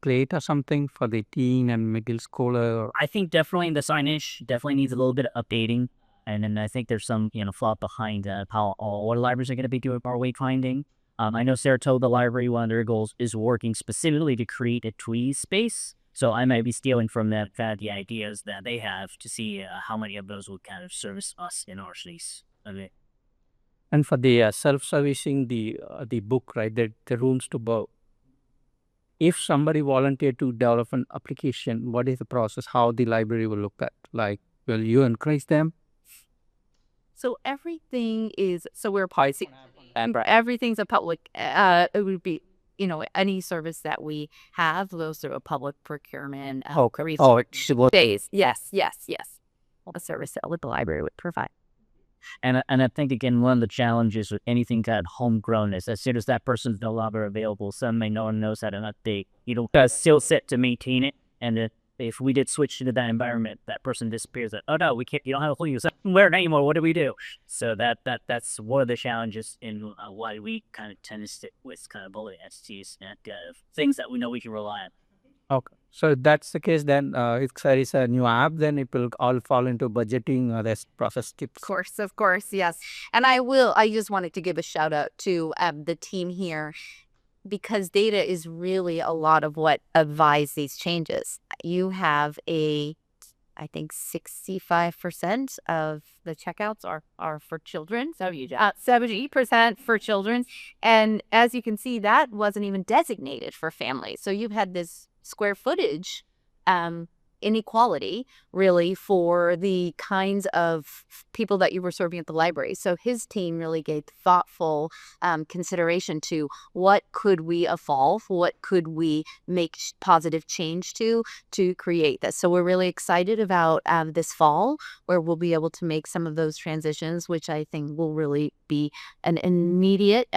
plate or something for the teen and middle schooler? I think definitely the signage definitely needs a little bit of updating. And then I think there's some, thought behind how all our libraries are going to be doing our wayfinding. I know Saratoga Library, one of their goals is working specifically to create a tweez space. So I might be stealing from that kind of the ideas that they have to see how many of those will kind of service us in our space. Okay. And for the self-servicing, the book, right, the rooms to bow. If somebody volunteered to develop an application, what is the process? How the library will look at? Like, will you encourage them? So everything is, so we're policy, everything's a public, it would be, any service that we have goes through a public procurement. Phase. Yes. A service that the library would provide. And I think, again, one of the challenges with anything kind of homegrown is as soon as that person's no longer available, suddenly no one knows how to update, skill set to maintain it. And if we did switch into that environment, that person disappears. Oh no, we can't. You don't have a clue. Where anymore? What do we do? So that's one of the challenges in why we kind of tend to stick with kind of bullet entities and things that we know we can rely on. Okay, so if that's the case, then if there is a new app, then it will all fall into budgeting or this process tips. Of course, yes. And I just wanted to give a shout out to the team here, because data is really a lot of what advised these changes. You have I think 65% of the checkouts are for children. 70% for children. And as you can see, that wasn't even designated for families. So you've had this square footage inequality really for the kinds of people that you were serving at the library. So his team really gave thoughtful consideration to what could we evolve, what could we make positive change to create this. So we're really excited about this fall, where we'll be able to make some of those transitions, which I think will really be an immediate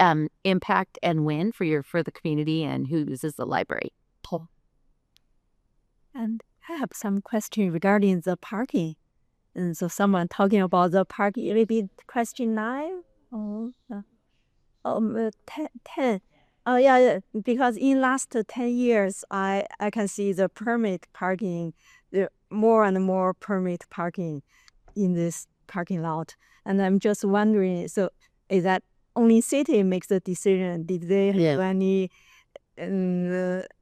impact and win for the community and who uses the library. And I have some question regarding the parking. And so someone talking about the parking, it will be question 9 or 10. Oh yeah, because in last 10 years, I can see the permit parking, more and more permit parking in this parking lot. And I'm just wondering, so is that only city makes the decision? Did they have any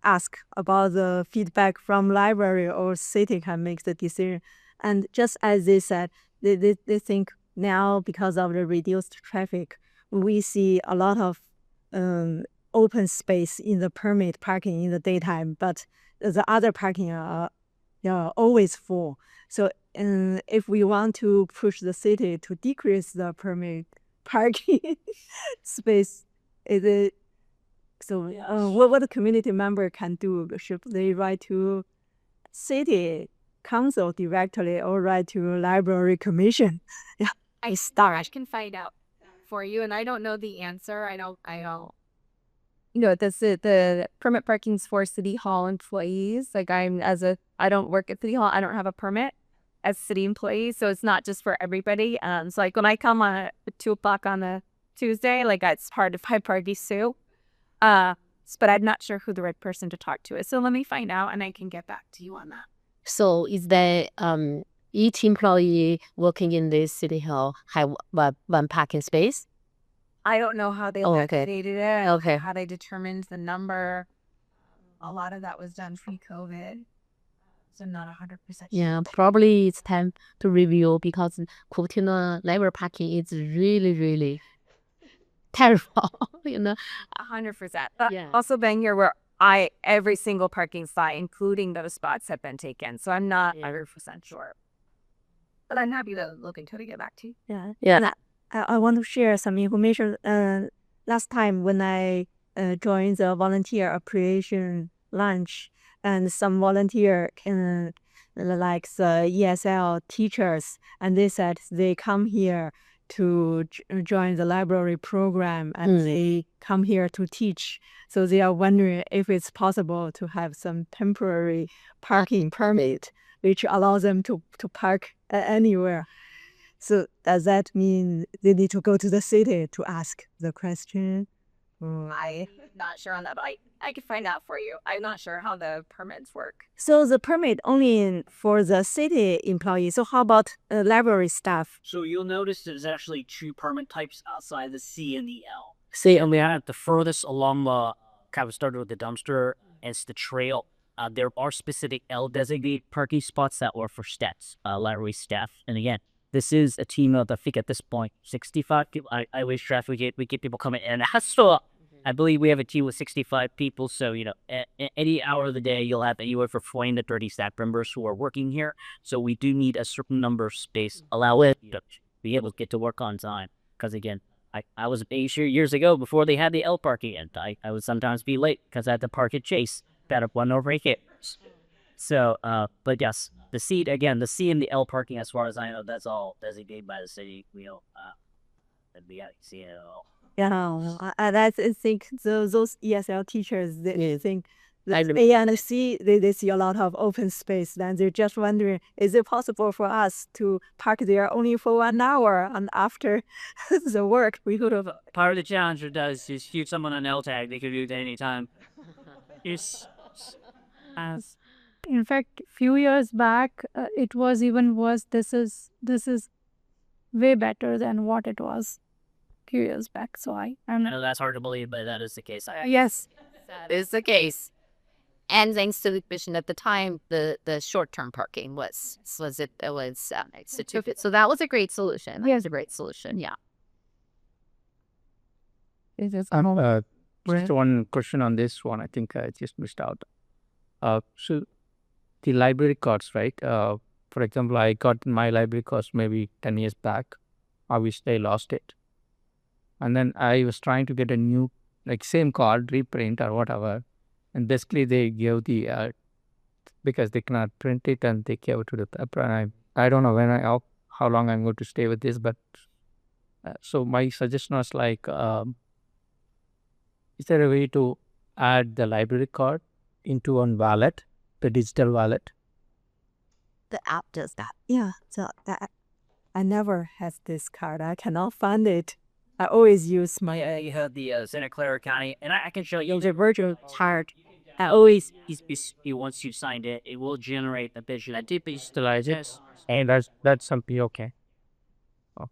ask about the feedback from library, or city can make the decision? And just as they said, they think now because of the reduced traffic, we see a lot of open space in the permit parking in the daytime, but the other parking are always full. So if we want to push the city to decrease the permit parking space, what the community member can do? Should they write to city council directly or write to library commission? Yeah, I can find out for you, and I don't know the answer. I don't. The permit parking's for city hall employees. Like I don't work at city hall. I don't have a permit as city employee, so it's not just for everybody. So like when I come at 2 o'clock on a Tuesday. Like it's part of my party Sue. But I'm not sure who the right person to talk to is. So let me find out and I can get back to you on that. So is there each employee working in this city hall have one parking space? I don't know how they Okay. calculated it. Okay. How they determined the number. A lot of that was done pre-COVID. So not 100% sure. Yeah, probably it's time to review because Cupertino level parking is really, really terrible, 100%. Yeah. Also been here where every single parking spot, including those spots, have been taken. So I'm not 100% sure. But I'm happy to look into it and get back to you. Yeah. Yeah. And I want to share some information. Last time when I joined the volunteer appreciation lunch, and some volunteer like the ESL teachers, and they said they come here to join the library program, and they come here to teach. So they are wondering if it's possible to have some temporary parking permit, which allows them to park anywhere. So does that mean they need to go to the city to ask the question? I'm not sure on that, but I can find out for you. I'm not sure how the permits work. So the permit only for the city employees. So how about library staff? So you'll notice there's actually two permit types outside the C and the L. C and the L, the furthest along the kind of started with the dumpster is the trail. There are specific L designated parking spots that were for stats, library staff. And again, this is a team of, I think at this point, 65 people. I always traffic we get people coming in. So I believe we have a team with 65 people. So, any hour of the day, you'll have anywhere from 20 to 30 staff members who are working here. So we do need a certain number of space, allow it to be able to get to work on time. Because again, I was years ago before they had the L parking, and I would sometimes be late because I had to park at Chase. Better one over here. So, but yes, the C and the L parking, as far as I know, that's all designated by the city. The C and L. Yeah, and I think those ESL teachers, they think that A and C, they see a lot of open space. Then they're just wondering, is it possible for us to park there only for 1 hour, and after the work we could have. Part of the challenge does is shoot someone an L tag. They could do it at any time. In fact, few years back, it was even worse. This is way better than what it was few years back. So I know that's hard to believe, but that is the case. Yes, That is the case. And thanks to the commission at the time, the short-term parking was instituted. So that was a great solution. That was a great solution. Yeah. Just one question on this one. I think I just missed out. So the library cards, right? For example, I got my library cards maybe 10 years back. Obviously, I lost it. And then I was trying to get a new, same card, reprint or whatever. And basically, they gave the, because they cannot print it, and they gave it to the paper. And I don't know how long I'm going to stay with this, but so my suggestion was is there a way to add the library card into one wallet, the digital wallet? The app does that. Yeah, so that I never had this card. I cannot find it. I always use my. You have the Santa Clara County, and I can show you the virtual card. I always once you signed it, it will generate a vision. I did digitalize it, and that's something okay. Oh.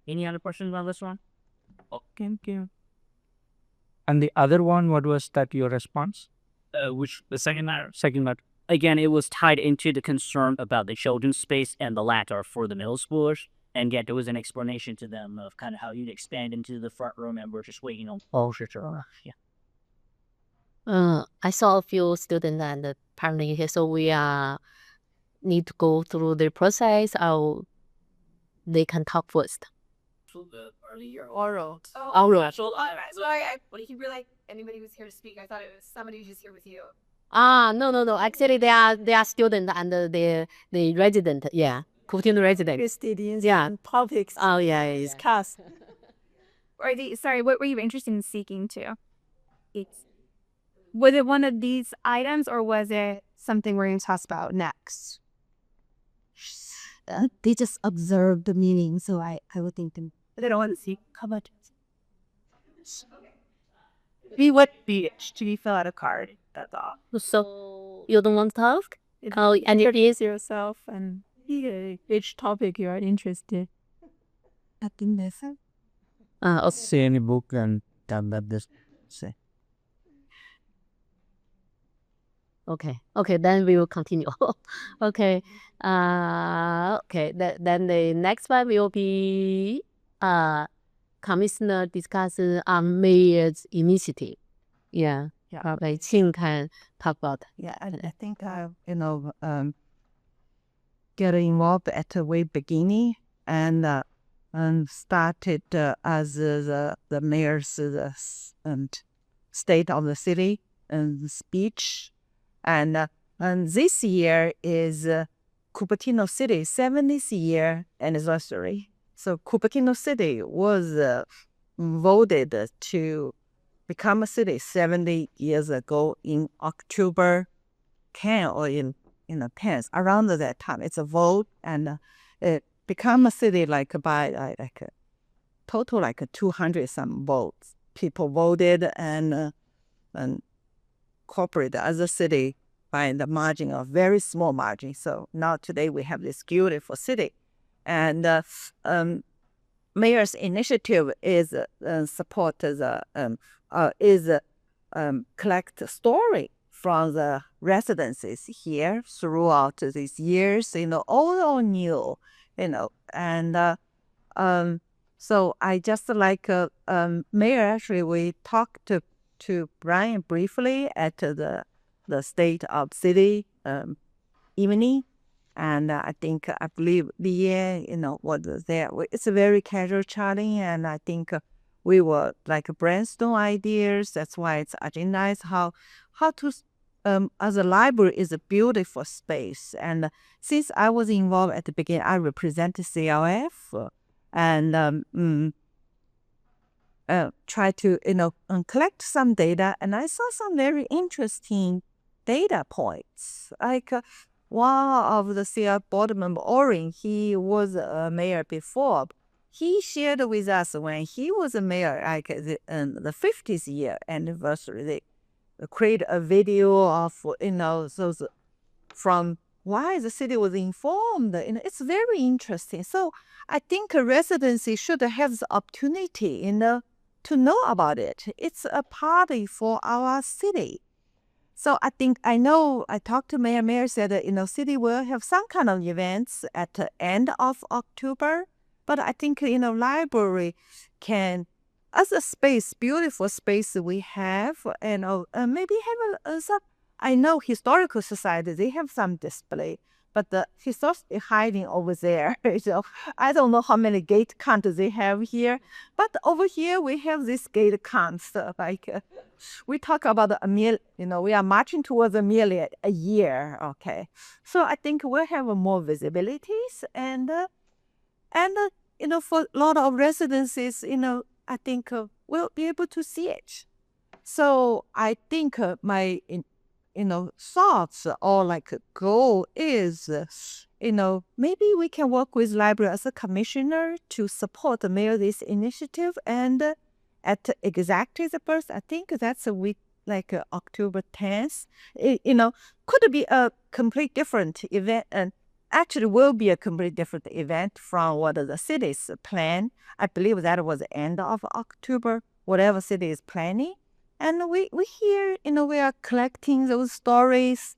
Any other questions on this one? Thank you. And the other one, what was that your response? Which the second matter? Again, it was tied into the concern about the children's space and the latter for the middle schoolers. And yet there was an explanation to them of kind of how you'd expand into the front room, and we're just waiting on yeah. I saw a few students and parents here, so we need to go through the process, or they can talk first. Oral. Oral. So when you were like anybody who's here to speak, I thought it was somebody who's just here with you. No. Actually, they are students and they resident. Yeah, Cupertino resident. Students, Yeah. and topics. Oh yeah. Discuss. What were you interested in speaking to? Was it one of these items, or was it something we're going to talk about next? They just observed the meaning, so I would think They don't want to see cover. What beach do you fill out a card? That's all. So you don't want to talk? And introduce yourself and each topic you are interested. I think that's it. Okay. Say any book and tell that this. Say. Okay, then we will continue. Okay. Okay, then the next one will be Commissioner discussion on Mayor's initiative. Yeah. Probably Qing can talk about. Yeah, I think I, get involved at the way beginning and started as the mayor's state of the city and speech, and this year is Cupertino City 70th year anniversary. So Cupertino City was voted to become a city 70 years ago in October 10 or in 10th, around that time. It's a vote, and it become a city like by total like 200 some votes. People voted and incorporated as a city by the margin of very small margin. So now today we have this beautiful city, and mayor's initiative is support the collect story from the residences here throughout these years, all new, and so I just like mayor. Actually, we talked to Brian briefly at the state of city evening, and I believe Lee, was there. It's a very casual chatting, and I think we were like brainstorm ideas. That's why it's agendized how to as a library is a beautiful space. And since I was involved at the beginning, I represent CLF and try to collect some data, and I saw some very interesting data points. Like one of the CLF board member, Orin, he was a mayor before. He shared with us when he was a mayor, like the 50th year anniversary. They create a video of those from why the city was informed. It's very interesting. So I think a residency should have the opportunity to know about it. It's a party for our city. So I know I talked to Mayor. Mayor said that city will have some kind of events at the end of October. But I think library can, as a space, beautiful space we have, and maybe have some. I know historical society, they have some display, but the historical hiding over there. So I don't know how many gate count they have here, but over here we have this gate count. So like we talk about we are marching towards a million a year. Okay, so I think we'll have more visibilities and for a lot of residences, I think we'll be able to see it. So I think my thoughts or like goal is, maybe we can work with library as a commissioner to support the mayor this initiative, and at exactly the first, I think that's a week like October 10th. Could be a complete different event, and actually will be a complete different event from what the city's plan. I believe that was the end of October, whatever city is planning. And we here, we are collecting those stories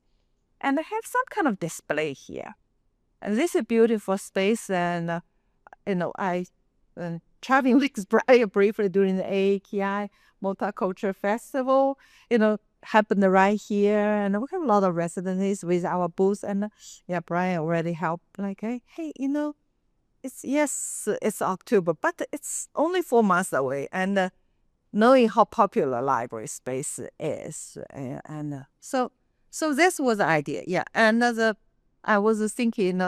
and have some kind of display here. And this is a beautiful space. And, I traveling with Brian briefly during the AAKI Multicultural Festival, happened right here. And we have a lot of residencies with our booth. And Brian already helped, like, hey, it's October, but it's only 4 months away. And knowing how popular library space is, and so this was the idea, And I was thinking,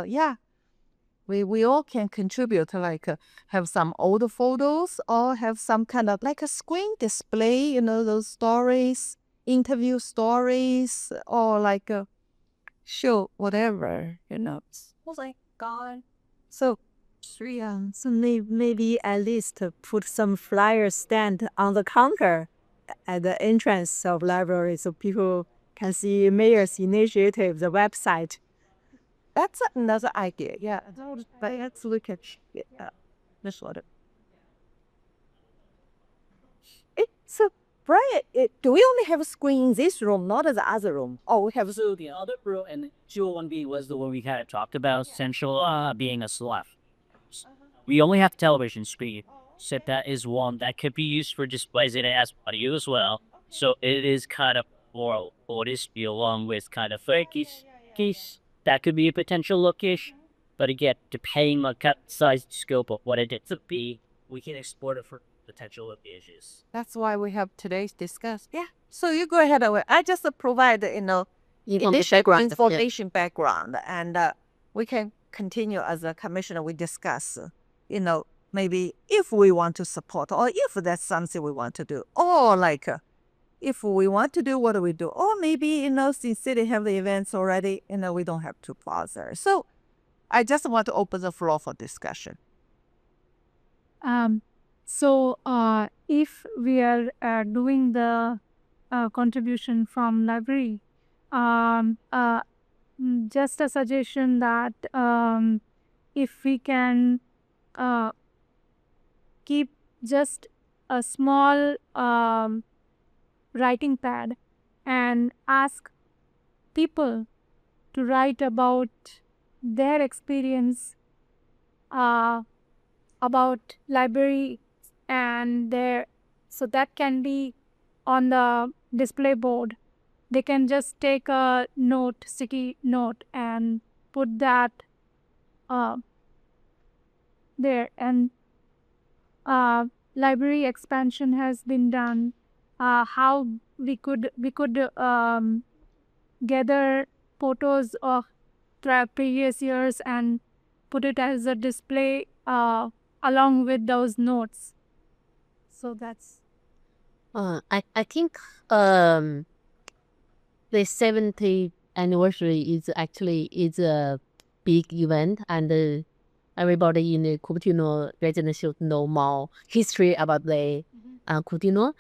we all can contribute, like have some old photos or have some kind of like a screen display, those stories, interview stories, or like show whatever, Oh my God! So Yeah, so maybe at least put some flyer stand on the counter at the entrance of library so people can see mayor's initiative, the website. That's another idea. Yeah. But let's look at this one. So, Brian, do we only have a screen in this room, not the other room? Oh, we have. So the other room and 201B was the one we kind of talked about, central being a slot. We only have television screen. So that is one that could be used for displays and it has audio as well. So it is kind of more be along with kind of case. That could be a potential location. But again, depending on cut size scope of what it is to be, we can explore it for potential locations. That's why we have today's discuss. Yeah. So you go ahead. I just provide information background, and we can continue as a commissioner. We discuss, maybe if we want to support, or if that's something we want to do, or like if we want to do, what do we do? Or maybe since city have the events already, we don't have to bother. So I just want to open the floor for discussion. So if we are doing the contribution from library, just a suggestion that if we can keep just a small writing pad and ask people to write about their experience about library and so that can be on the display board. They can just take a sticky note and put that there. And library expansion has been done. How we could gather photos of previous years and put it as a display along with those notes. So that's. I think the 70th anniversary is a big event, and everybody in the Cupertino region should know more history about the Cupertino.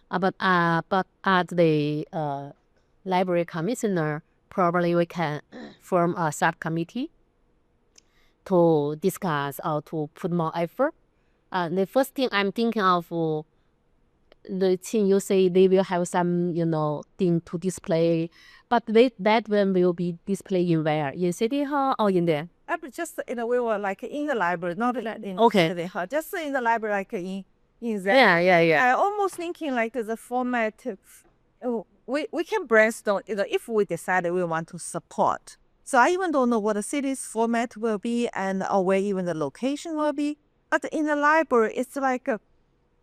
But as the library commissioner, probably we can form a subcommittee to discuss or to put more effort. The first thing I'm thinking of, the thing you say they will have some, thing to display, but that one will be displayed in where? In City Hall or in there? Just we were like in the library, not in City Hall, just in the library, like in that. Yeah. I almost thinking like the format. We can brainstorm. If we decide we want to support. So I even don't know what the city's format will be or where even the location will be. But in the library, it's like the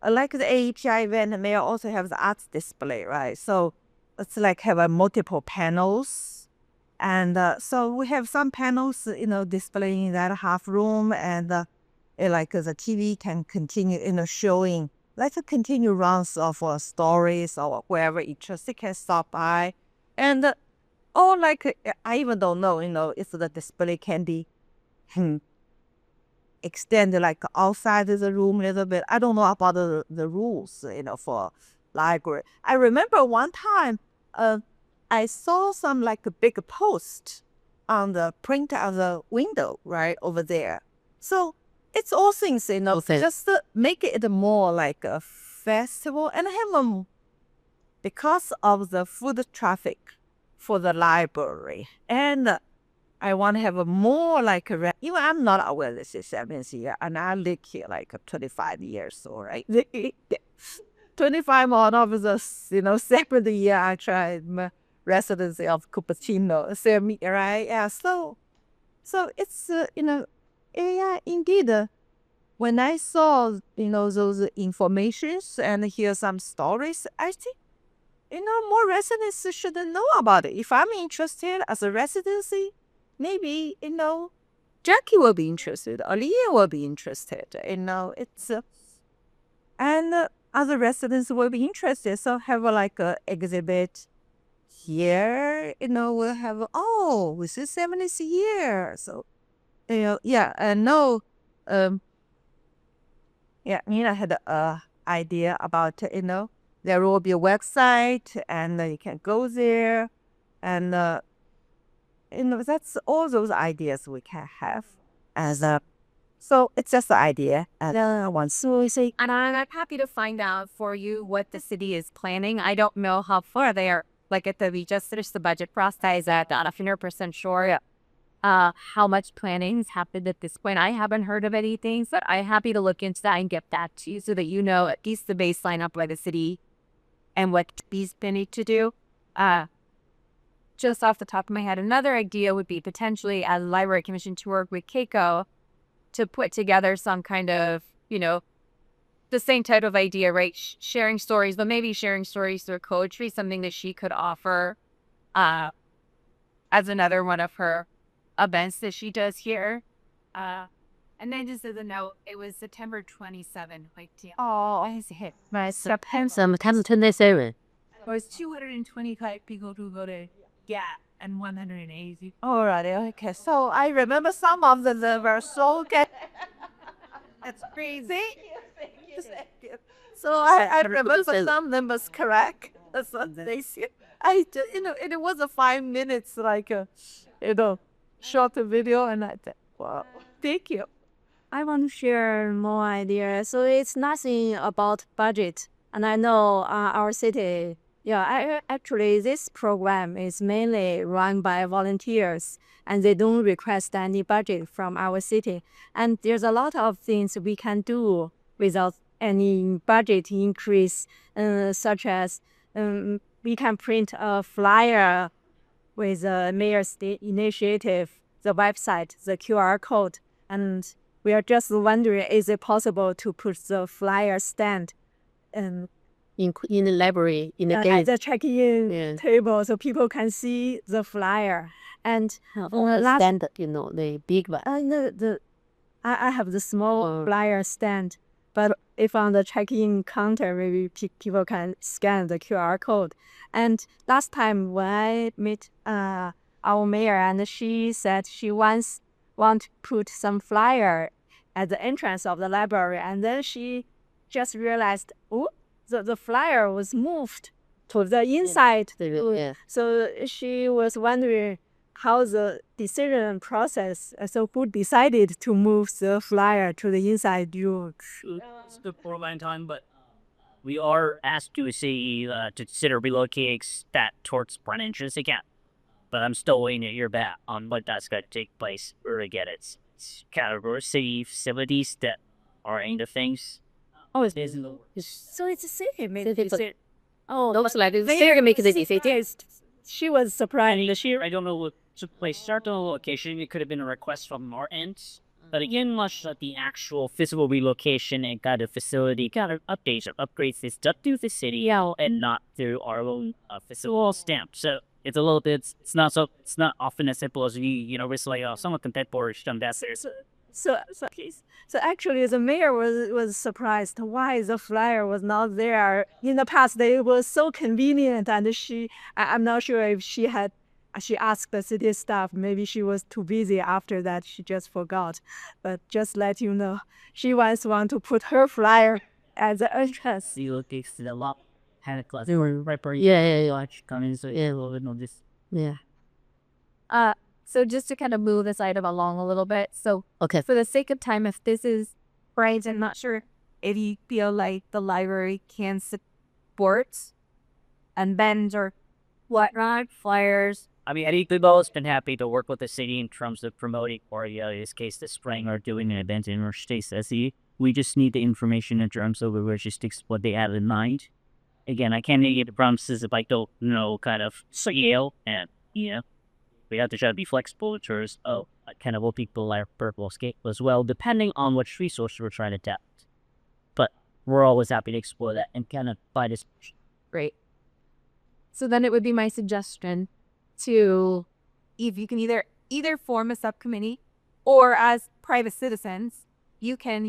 AEPI event may also have the arts display, right? So it's like have multiple panels. And so we have some panels, displaying that half room, and like the TV can continue, showing, like a continue runs of stories or whoever interested can stop by. And or like, I even don't know, if the display can be extended like outside of the room a little bit. I don't know about the rules, for library. I remember one time, I saw some like a big post on the print of the window right over there. So it's all things, just to make it more like a festival and have because of the foot traffic for the library. And I want to have a more like even I'm not aware this is 7th year, and I live here like 25 years old, right? 25 more of the 7th year I tried residency of Cupertino, right? Yeah, so it's yeah, indeed. When I saw those informations and hear some stories, I think more residents should know about it. If I'm interested as a residency, maybe Jackie will be interested, Aliyah will be interested. It's and other residents will be interested. So have a exhibit here, we'll have, this is 70th year. So, yeah, and no, Yeah, Nina had a idea about, there will be a website and you can go there and, that's all those ideas we can have as a, so it's just an idea. And then once we say, And I'm happy to find out for you what the city is planning. I don't know how far they are. Like we just finished the budget process. I'm not 100% sure how much planning's happened at this point. I haven't heard of anything, but I'm happy to look into that and get back to you so that you know at least the baseline up by the city and what these need to do. Just off the top of my head, another idea would be potentially as a library commission to work with Keiko to put together some kind of, the same type of idea, right? Sharing stories, but maybe sharing stories through poetry, something that she could offer as another one of her events that she does here. And then just as a note, it was September 27th. Oh, I see. Right. September 27. It was 225 people who voted yeah, and 180. alrighty, okay. So I remember some of them were so good. That's crazy. So I remember some of them was correct. That's what they said. And it was a 5 minutes, like, short video, and I said, wow, thank you. I want to share more ideas. So it's nothing about budget. And I know our city, actually this program is mainly run by volunteers and they don't request any budget from our city. And there's a lot of things we can do without any budget increase, such as we can print a flyer with the mayor's state initiative, the website, the QR code. And we are just wondering, is it possible to put the flyer stand In the library, in the at gate. the check-in table so people can see the flyer? And last, Stand, the big one. I have the small flyer stand, but if on the check-in counter, maybe people can scan the QR code. And last time when I met our mayor, and she said she want to put some flyer at the entrance of the library, and then she just realized, the flyer was moved to the inside. So she was wondering how the decision process, so who decided to move the flyer to the inside room? It's the for time, but we are asked to see to consider relocating that towards front entrance again. But I'm still waiting to hear back on what that's going to take place. Or again, it's kind of city facilities that are into things. Oh, it's in the works. so it's the same. Oh, those like They're gonna make it. She was And surprised. this year, I don't know what took place. Start on the location. It could have been a request from our end. But again, much like the actual physical relocation and kind of facility kind of updates or upgrades is done through the city and not through our own physical stamp. So it's a little bit, it's not often as simple as it's like someone contemporary done that. So actually, the mayor was surprised why the flyer was not there. In the past, they were so convenient, and I'm not sure if she asked the city staff. Maybe she was too busy after that. She just forgot. But just let you know, she wants to put her flyer at the entrance. Relocates to the lot. Had a class. Right, yeah. Watch coming, so yeah, a little bit of this. Yeah. So just to kind of move this item along a little bit. So Okay. for the sake of time, if this is right, I'm not sure if you feel like the library can support events or whatnot, flyers. I mean, Eddie Kubo has been happy to work with the city in terms of promoting, or in this case, this spring, or doing an event in our state. We just need the information in terms of the logistics, what they have in mind. Again, I can't give the promises if I don't know kind of scale, and we have to try to be flexible in terms of kind of what people are purple scale as well, depending on which resources we're trying to tap. But we're always happy to explore that and kind of buy this. Great. So then it would be my suggestion to, if you can either form a subcommittee or as private citizens, you can,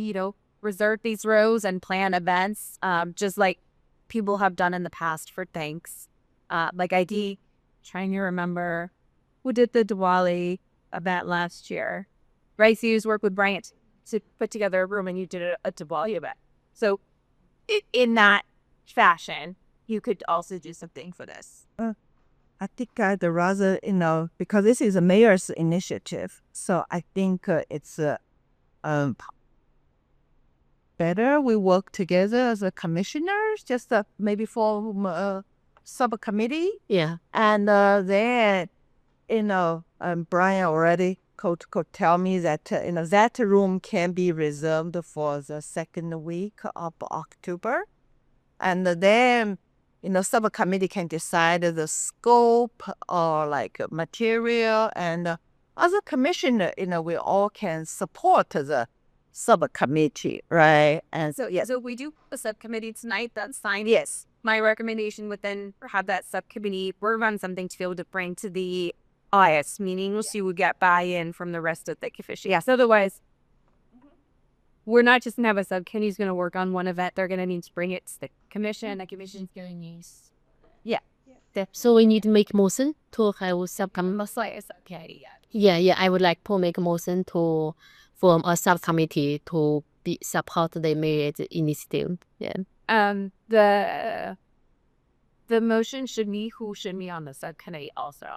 reserve these rows and plan events, just like people have done in the past for thanks. Like trying to remember who did the Diwali event last year. Right, so you just work with Bryant. to put together a room and you did a development. So in that fashion, you could also do something for this. I think I'd rather, because this is a mayor's initiative, so I think it's better we work together as a commissioners, just maybe form a subcommittee. Yeah. And then, Brian already could tell me that, that room can be reserved for the second week of October. And then, subcommittee can decide the scope or like material, and other commissioner, we all can support the subcommittee, right? And So if we do a subcommittee tonight, that's fine. yes, My recommendation would then have that subcommittee work on something to be able to bring to the IS meeting, so you would get buy-in from the rest of the officials. Yes, otherwise, we're not just going to have a subcommittee who's going to work on one event. They're going to need to bring it to the commission. The commission's going to need... So we need to make motion to have subcommittee. Most likely a subcommittee, Yeah, I would like to make a motion to form a subcommittee to support the marriage initiative. Yeah. The motion should be who should be on the subcommittee also.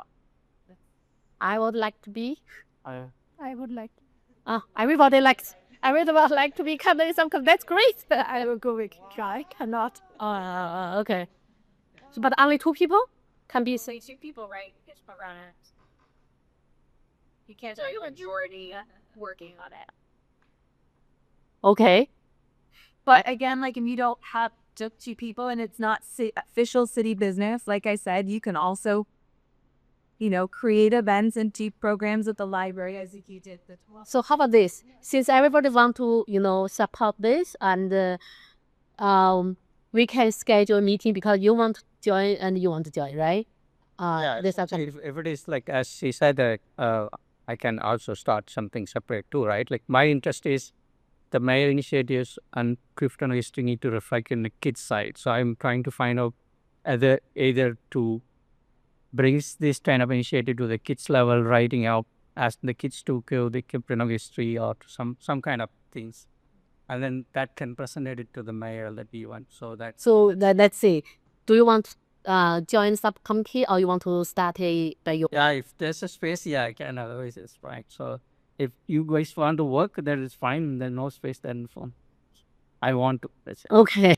I would like to be. I would like. Everybody likes. Everybody like to become a subcommittee. That's great. I will go with. I cannot. Okay. So, but only 2 people can be. Say 2 people, right? You can't have a majority working on it. Okay. But again, like if you don't have just 2 people and it's not official city business, like I said, you can also, create events and do programs at the library as you did the 12th. So how about this? Since everybody want to, support this, and we can schedule a meeting because you want to join and you want to join, right? This If it is like as she said, I can also start something separate too, right? Like my interest is the mayor initiatives and Cupertino history need to reflect in the kids side. So I'm trying to find out either to bring this kind of initiative to the kids level, writing out, ask the kids to go the Cupertino history or some kind of things. And then that can present it to the mayor that we want. So let's see. Do you want join subcommittee or you want to start by your? Yeah, if there's a space, I can. Otherwise, it's right. So if you guys want to work, that is fine. There's no space, then fine. I want to. That's it. Okay.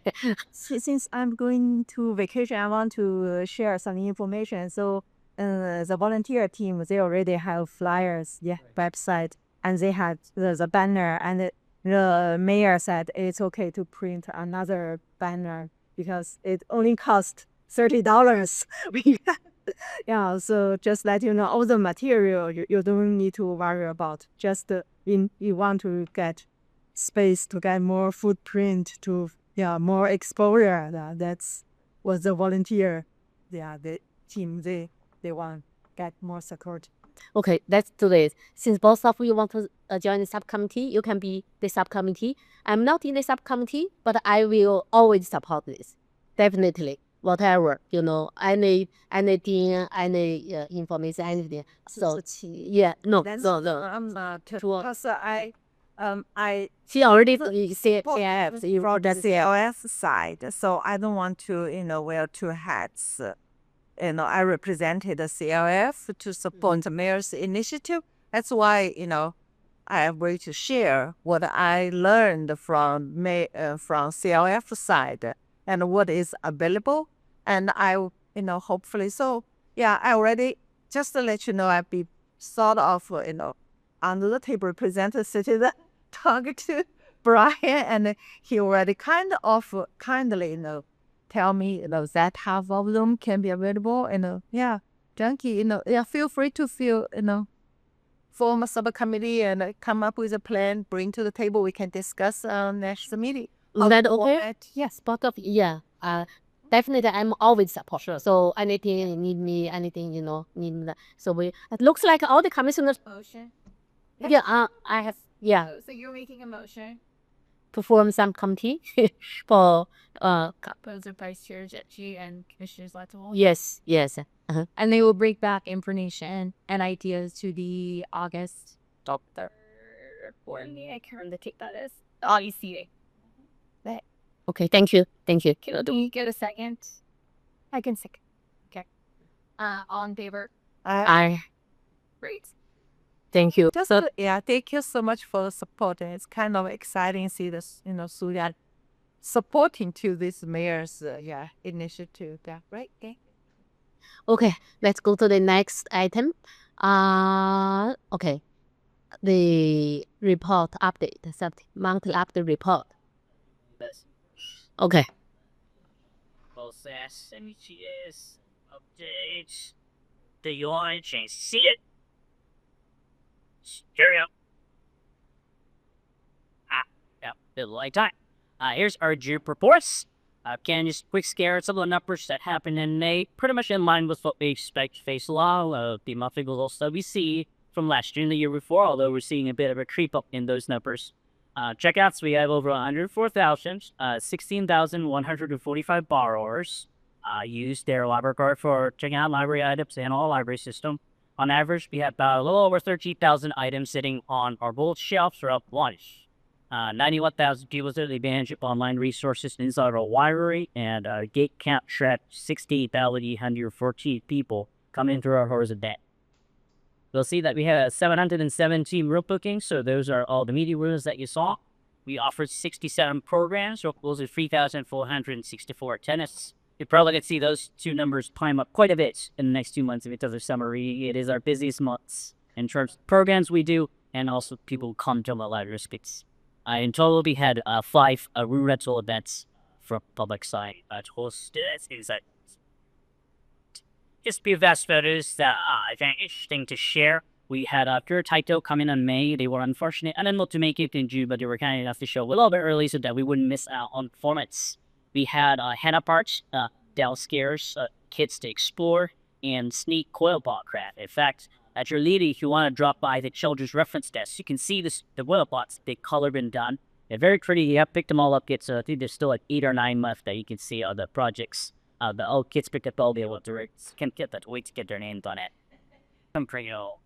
Since I'm going to vacation, I want to share some information. So the volunteer team, they already have flyers, website, and they had the banner, and the mayor said it's okay to print another banner because it only costs $30. So just let you know all the material you don't need to worry about. Just you want to get space to get more footprint to more exposure. That's what the volunteer, the team they want get more support. Okay, let's do this. Since both of you want to join the subcommittee, you can be the subcommittee. I'm not in the subcommittee, but I will always support this. Definitely. Whatever, anything, any information, anything. So, no. I'm not. Because She already said CIF, for the CLS side, so I don't want to, wear 2 hats. I represented the CLF to support the mayor's initiative. That's why, I agree to share what I learned from CLF side and what is available. And I, hopefully, so I already, just to let you know, I've been sort of, under the table representative citizen talk to Brian, and he already kindly, tell me, that half of them can be available. Junkie, feel free to form a subcommittee and come up with a plan, bring to the table. We can discuss next meeting. Is that okay? Yes, both of definitely I'm always support. Sure. So anything you need me, anything need me. So it looks like all the commissioners. Motion. I have So you're making a motion. to form some committee for Composer Vice Chair Jetchi and Commissioners Lateral. yes. And they will bring back information and ideas to the August 3rd for me. I can't remember the tape that is. Oh, you see it. Okay, thank you. Thank you. Do we get a second? I can second. Okay. All in favor? I Great. thank you. Just So, yeah, thank you so much for the support. And it's kind of exciting to see this, Surya supporting to this mayor's initiative. Yeah, right? Okay. okay, let's go to the next item. Okay, the report update, something monthly update report. Okay. Process images, updates. Do you want to change? See it? Here we go. Yeah, bit light time. Here's our June reports. Again, just quick scare some of the numbers that happened in May, pretty much in line with what we expect face law, the monthly results that we see from last year and the year before, although we're seeing a bit of a creep up in those numbers. Checkouts, we have over 104,000, 16,145 borrowers used their library card for checking out library items and all library system. On average, we have about a little over 13,000 items sitting on our both shelves throughout lunch. 91,000 people took advantage of online resources inside our library, and gate count tracked 68,814 people coming through our doors a day. You'll see that we have 717 room bookings, so those are all the media rooms that you saw. We offered 67 programs, so close to 3,464 attendance. You're probably going to see those two numbers climb up quite a bit in the next 2 months because of summer reading. It is our busiest months in terms of programs we do, and also people who come to the library space. In total, we had 5 room rental events from public side to host is that just be vast photos that I find interesting to share. We had Pure Taito come in May. They were unfortunate and unable to make it in June, but they were kind enough to show a little bit early so that we wouldn't miss out on performance. We had Hannah Parks, Dell Scares, Kids to Explore, and Sneak Coil Bot Craft. In fact, at your lead, if you want to drop by the children's reference desk, you can see the coil bots, the color been done. They're very pretty. You have picked them all up. I think there's still like 8 or 9 left that you can see on the projects. The old kids picked up all the old directs. Can't get that. Wait to get their names on it. I'm pretty old.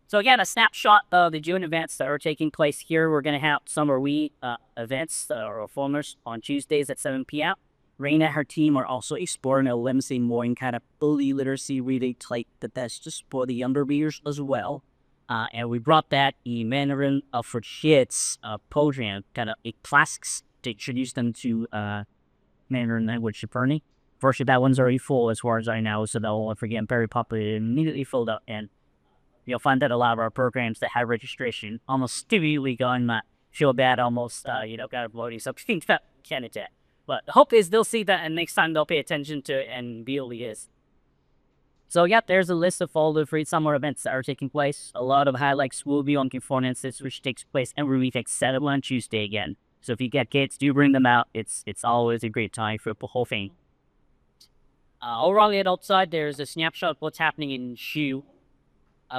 So again, a snapshot of the June events that are taking place here. We're going to have Summer We events or performers on Tuesdays at 7 p.m. Raina and her team are also exploring a limousine mooring kind of fully literacy reading type that's just for the younger readers as well. And we brought that in Mandarin for kids program, kind of a classics to introduce them to Mandarin language Japanese. Fortunately, that one's already full as far as I know, so that will again very popular, immediately filled up. And you'll find that a lot of our programs that have registration almost immediately going, not feel bad, almost, got a bloating something that can it. But the hope is they'll see that and next time they'll pay attention to it and be really is. So yeah, there's a list of all the free summer events that are taking place. A lot of highlights will be on Conformances, which takes place every week except on Tuesday again. So if you get kids, do bring them out. It's always a great time for the whole thing. Overall, outside, there's a snapshot of what's happening in Shu.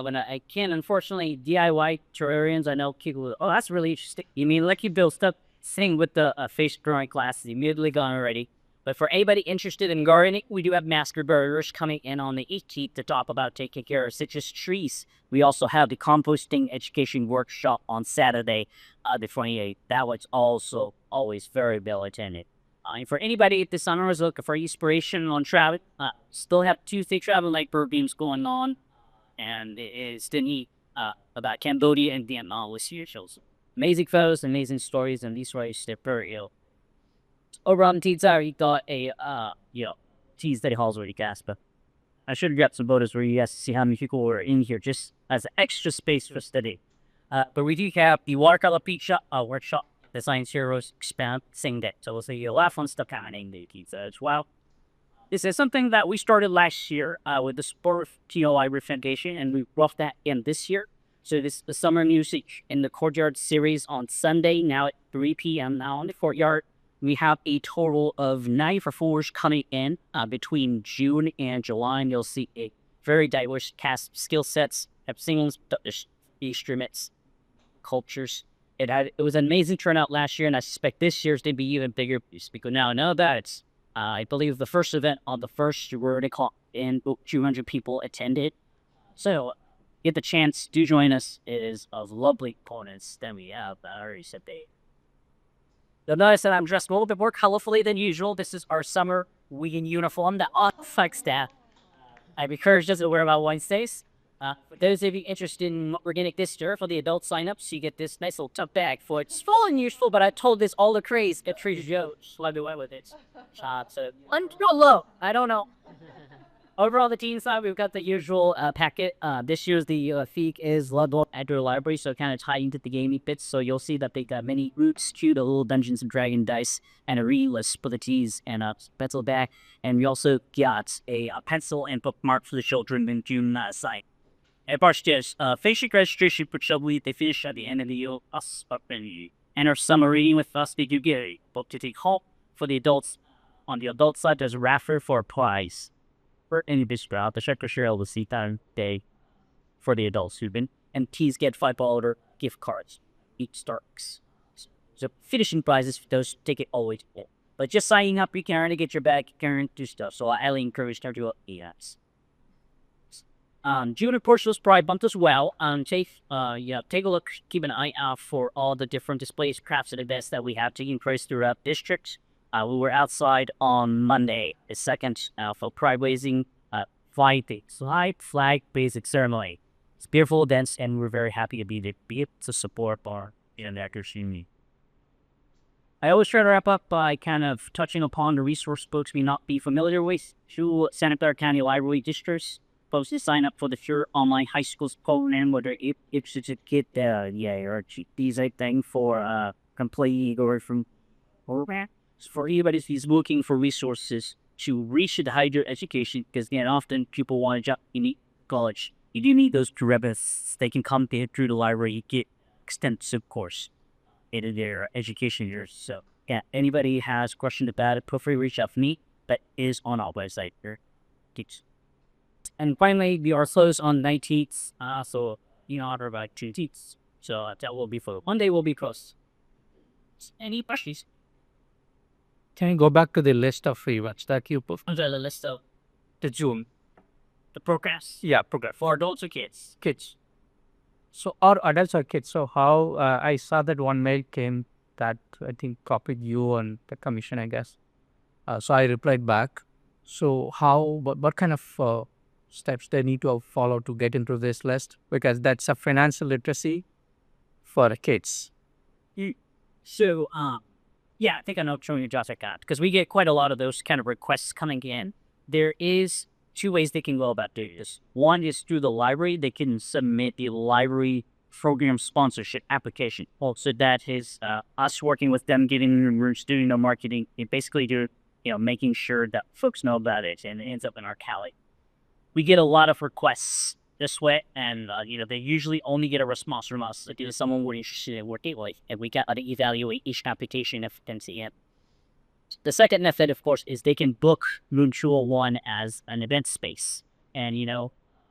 When I can, unfortunately, DIY terrariums, I know people, oh, that's really interesting. You mean Lucky Bill stuff sitting with the face drawing class is immediately gone already. But for anybody interested in gardening, we do have master gardeners coming in on the 18th to talk about taking care of citrus trees. We also have the composting education workshop on Saturday, the 28th. That was also always very well attended. And for anybody this summer is looking for inspiration on travel, still have Tuesday travel like bird games going on. And it's the neat about Cambodia and Vietnam with shows. Amazing photos, amazing stories, and these stories they're very ill. Over on Teaser, you got a tease that halls already cast, but I should have got some photos where you guys see how many people were in here just as extra space for study. But we do have the watercolor workshop, the Science Heroes Expand Sing Day. So we'll see a lot of fun stuff happening in the Teaser as well. This is something that we started last year with the Sport TO Library Foundation, and we brought that in this year. So this is the summer music in the Courtyard series on Sunday, now at 3 p.m. now on the Courtyard. We have a total of 9 performers coming in between June and July, and you'll see a very diverse cast of skill sets, have singles, instruments, cultures. It was an amazing turnout last year, and I suspect this year's going to be even bigger because now I know that it's I believe the first event on the first, we're going to call in 200 people attended. So get the chance, do join us. It is of lovely components that we have. I already said they. You'll notice that I'm dressed a little bit more colorfully than usual. This is our summer weekend uniform that affects that. I'd encourage us to wear about Wednesdays. For those of you interested in what we're getting this year for the adult signups, you get this nice little tough bag for it's full and useful, but I told this all the craze at Trader Joe's. So I went with it. So until low. I don't know. Over on the teen side, we've got the usual packet. This year's the theme is Ludlow Outdoor Library, so kind of tied into the gaming bits. So you'll see that they got many roots to the little Dungeons and Dragon dice and a read list for the teas and a pencil bag. And we also got a pencil and bookmark for the children in June site. And Barstairs, basic registration for children, they finish at the end of the year. Us up in and our summer reading with us, they do get a book to take home. For the adults, on the adult side, there's a raffle for a prize. For any bistro, the checker share will see time day for the adults who've been, and teas get $5 gift cards. Each starts. So finishing prizes for those take it all the way to end. But just signing up, you can already get your bag, you can already do stuff. So I highly encourage them to do it. June portion was probably bumped as well. Take a look, keep an eye out for all the different displays, crafts, and events that we have taking place throughout districts. We were outside on Monday, the 2nd, for pride raising, flight flag basic ceremony. It's beautiful events, and we're very happy to be able to support our community. I always try to wrap up by kind of touching upon the resource books we not be familiar with. Two Santa Clara County Library districts supposed to sign up for the Sure Online High Schools program, whether it's to get or these thing for complete or from program. For anybody who's looking for resources to reach the higher education, because again, often people want to jump in college. You do need those derivatives. They can come through the library, get extensive course in their education years. So yeah, anybody has questions about it, feel free to reach out to me. That is on our website here. And finally, we are closed on 19th, so order about 2 seats. So that will be for Monday will be closed. Any questions? Can you go back to the list of events that you put? The list of The June. the progress. Yeah, progress. For adults or kids? Kids. So, or adults or kids. So, how I saw that one mail came that I think copied you and the commission, I guess. So, I replied back. So, what kind of steps they need to follow to get into this list? Because that's a financial literacy for the kids. So, yeah, I think I know which one you're talking about, because we get quite a lot of those kind of requests coming in. There is 2 ways they can go about doing this. One is through the library. They can submit the library program sponsorship application. Also, that is us working with them, getting rooms, doing the marketing, and basically making sure that folks know about it, and it ends up in our Cali. We get a lot of requests this way, and they usually only get a response from us if there's someone we're interested in working with, and we got to evaluate each application if MCM. The second method, of course, is they can book Mutual One as an event space, and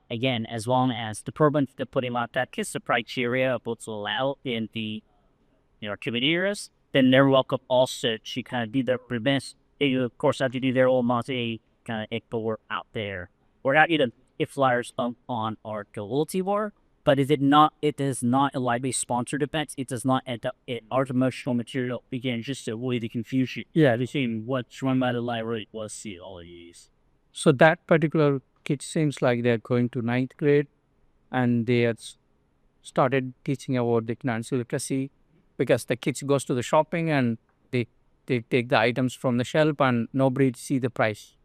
again, as long as the program that put him out that kiss the criteria of what's allowed in the community areas, then they're welcome also to kind of do their events. They of course have to do their own monthly kind of work out there. We're not if flyers on our loyalty war, but it is not a library sponsored event. It does not end up in our promotional material. Again, just to avoid the confusion. Yeah, between what's run by the library was see all of these. So, that particular kid seems like they're going to 9th grade and they had started teaching about the financial literacy, because the kids goes to the shopping and they take the items from the shelf and nobody see the price.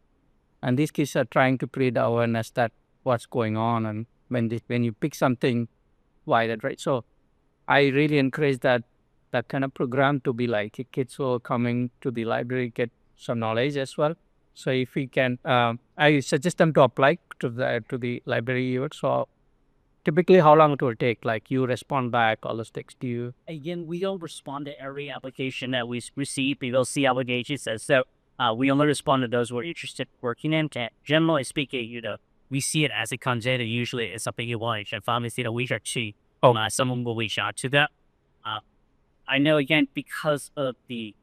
And these kids are trying to create awareness that what's going on, and when you pick something, why that, right? So I really encourage that kind of program to be like kids who are coming to the library get some knowledge as well. So if we can, I suggest them to apply to the library event. So typically, how long it will take? Like you respond back, all those text to you. Again, we don't respond to every application that we receive. We will see applications says so. We only respond to those we're interested in working in. Generally speaking, we see it as it comes in, and usually it's something you want. And finally, see the week or two, someone will reach out to that. I know, again, because of the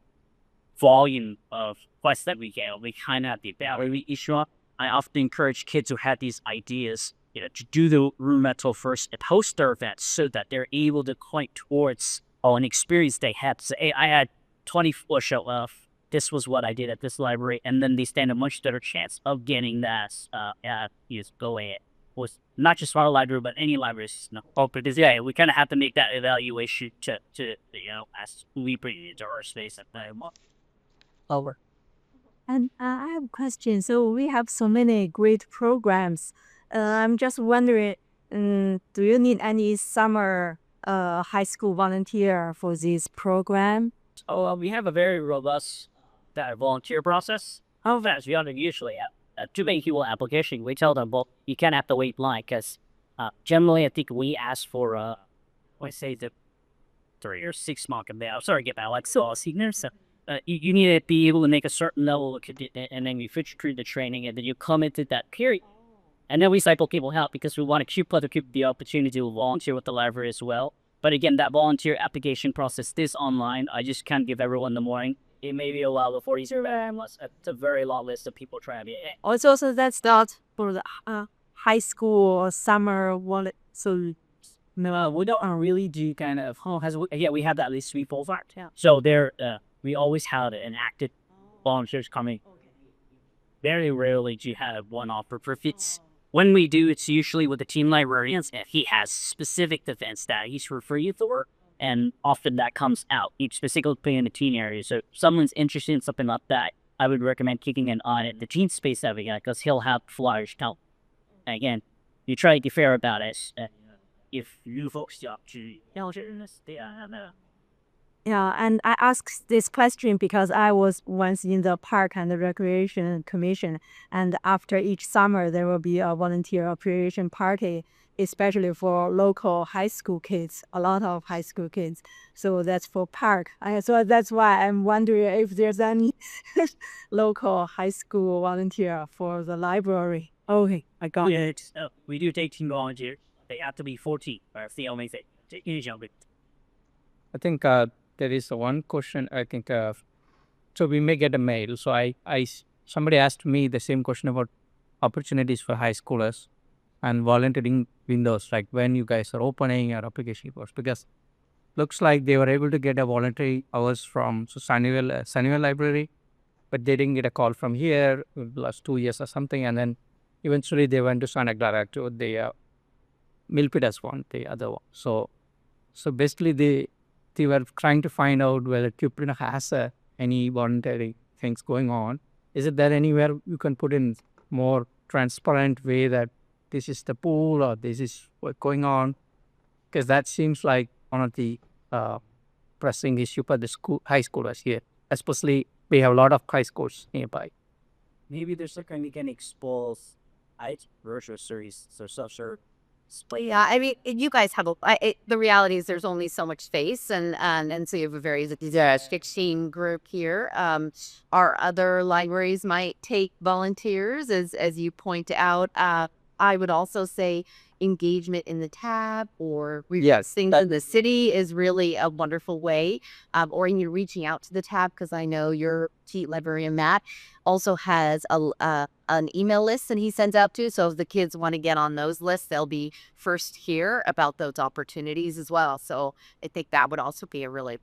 volume of quests that we get, we kind of have the battery issue up. I often encourage kids who have these ideas to do the room rental first and host their events so that they're able to point towards an experience they had. So, hey, I had 24 show up. This was what I did at this library, and then they stand a much better chance of getting that go ahead. Was not just our library, but any libraries. Because we kind of have to make that evaluation to as we bring it into our space at the over. And I have a question. So we have so many great programs. I'm just wondering, do you need any summer high school volunteer for this program? We have a very robust volunteer process. How fast we usually have too many people application. We tell them, well, you can't have to wait line because generally I think we ask for let's say the 3 or 6 month of that. Sorry, get back like senior. So you need to be able to make a certain level of and then you fit through the training and then you come into that period. And then we cycle people out because we want to keep other people the opportunity to volunteer with the library as well. But again, that volunteer application process is online. I just can't give everyone the morning. It may be a while before you it's a very long list of people trying to be. Also, so that's not for the high school or summer wallet. So no, we don't really do kind of. We have that list we full fact. Yeah. So there, we always have an active volunteers coming. Very rarely do you have one offer for fits. When we do, it's usually with the team librarians if he has specific events that he's refer you for, and often that comes out, each specifically in the teen area. So if someone's interested in something like that, I would recommend keeping an eye on the teen space area because he'll have flyers count. Again, you try to be fair about it. If you folks yeah, and I asked this question because I was once in the Park and Recreation Commission, and after each summer there will be a volunteer appreciation party, especially for local high school kids, a lot of high school kids. So that's for Park. So that's why I'm wondering if there's any local high school volunteer for the library. Okay, I got it. We do take team volunteers. They have to be 14, or if they only say. I think there is one question. I think so we may get a mail. So somebody asked me the same question about opportunities for high schoolers and volunteering windows, like when you guys are opening your application course, because looks like they were able to get a voluntary hours from Sunnyvale Library, but they didn't get a call from here in the last 2 years or something, and then eventually they went to Santa Clara to the Milpitas one, the other one. So basically they were trying to find out whether Cupertino has any voluntary things going on. Is it there anywhere you can put in more transparent way that this is the pool or this is what's going on? Because that seems like one of the pressing issue for the high schoolers here. Especially we have a lot of high schools nearby. Maybe there's something we can expose virtual series or stuff. But yeah, I mean, you guys have the reality is there's only so much space, and so you have a very team group here. Our other libraries might take volunteers, as you point out. I would also say engagement in the tab or things in the city is really a wonderful way. Or you're reaching out to the tab because I know your librarian Matt also has an email list that he sends out to. So if the kids want to get on those lists, they'll be first hear about those opportunities as well. So I think that would also be a really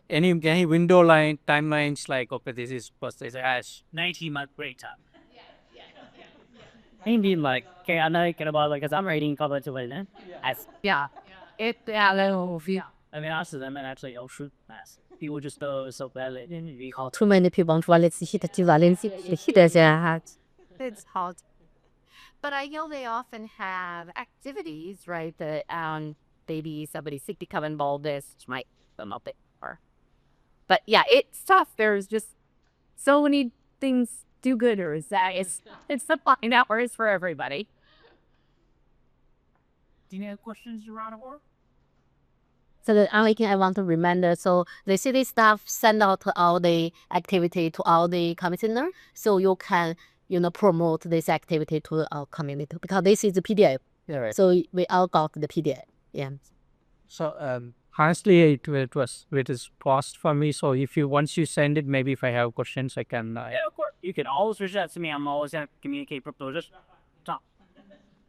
any window timelines like okay, this is first this as 19-month break time. Maybe like okay, I know about because I'm reading college away then. yeah. I mean, ask them and actually, shoot, mass. People just go so badly. Too many people want to hit the It's hard. But I know they often have activities, right? That maybe somebody sick become involved in, which might come up more. But yeah, it's tough. There's just so many things do gooders that it's the fine hours for everybody. Do you have questions around or? So the only thing I want to remember, so the city staff send out all the activity to all the commissioner, so you can, promote this activity to our community because this is the PDF. Yeah, right. So we all got the PDF. Yeah. So honestly, it is paused for me. So if once you send it, maybe if I have questions, I can. Yeah, of course. You can always reach out to me. I'm always going to communicate proposals.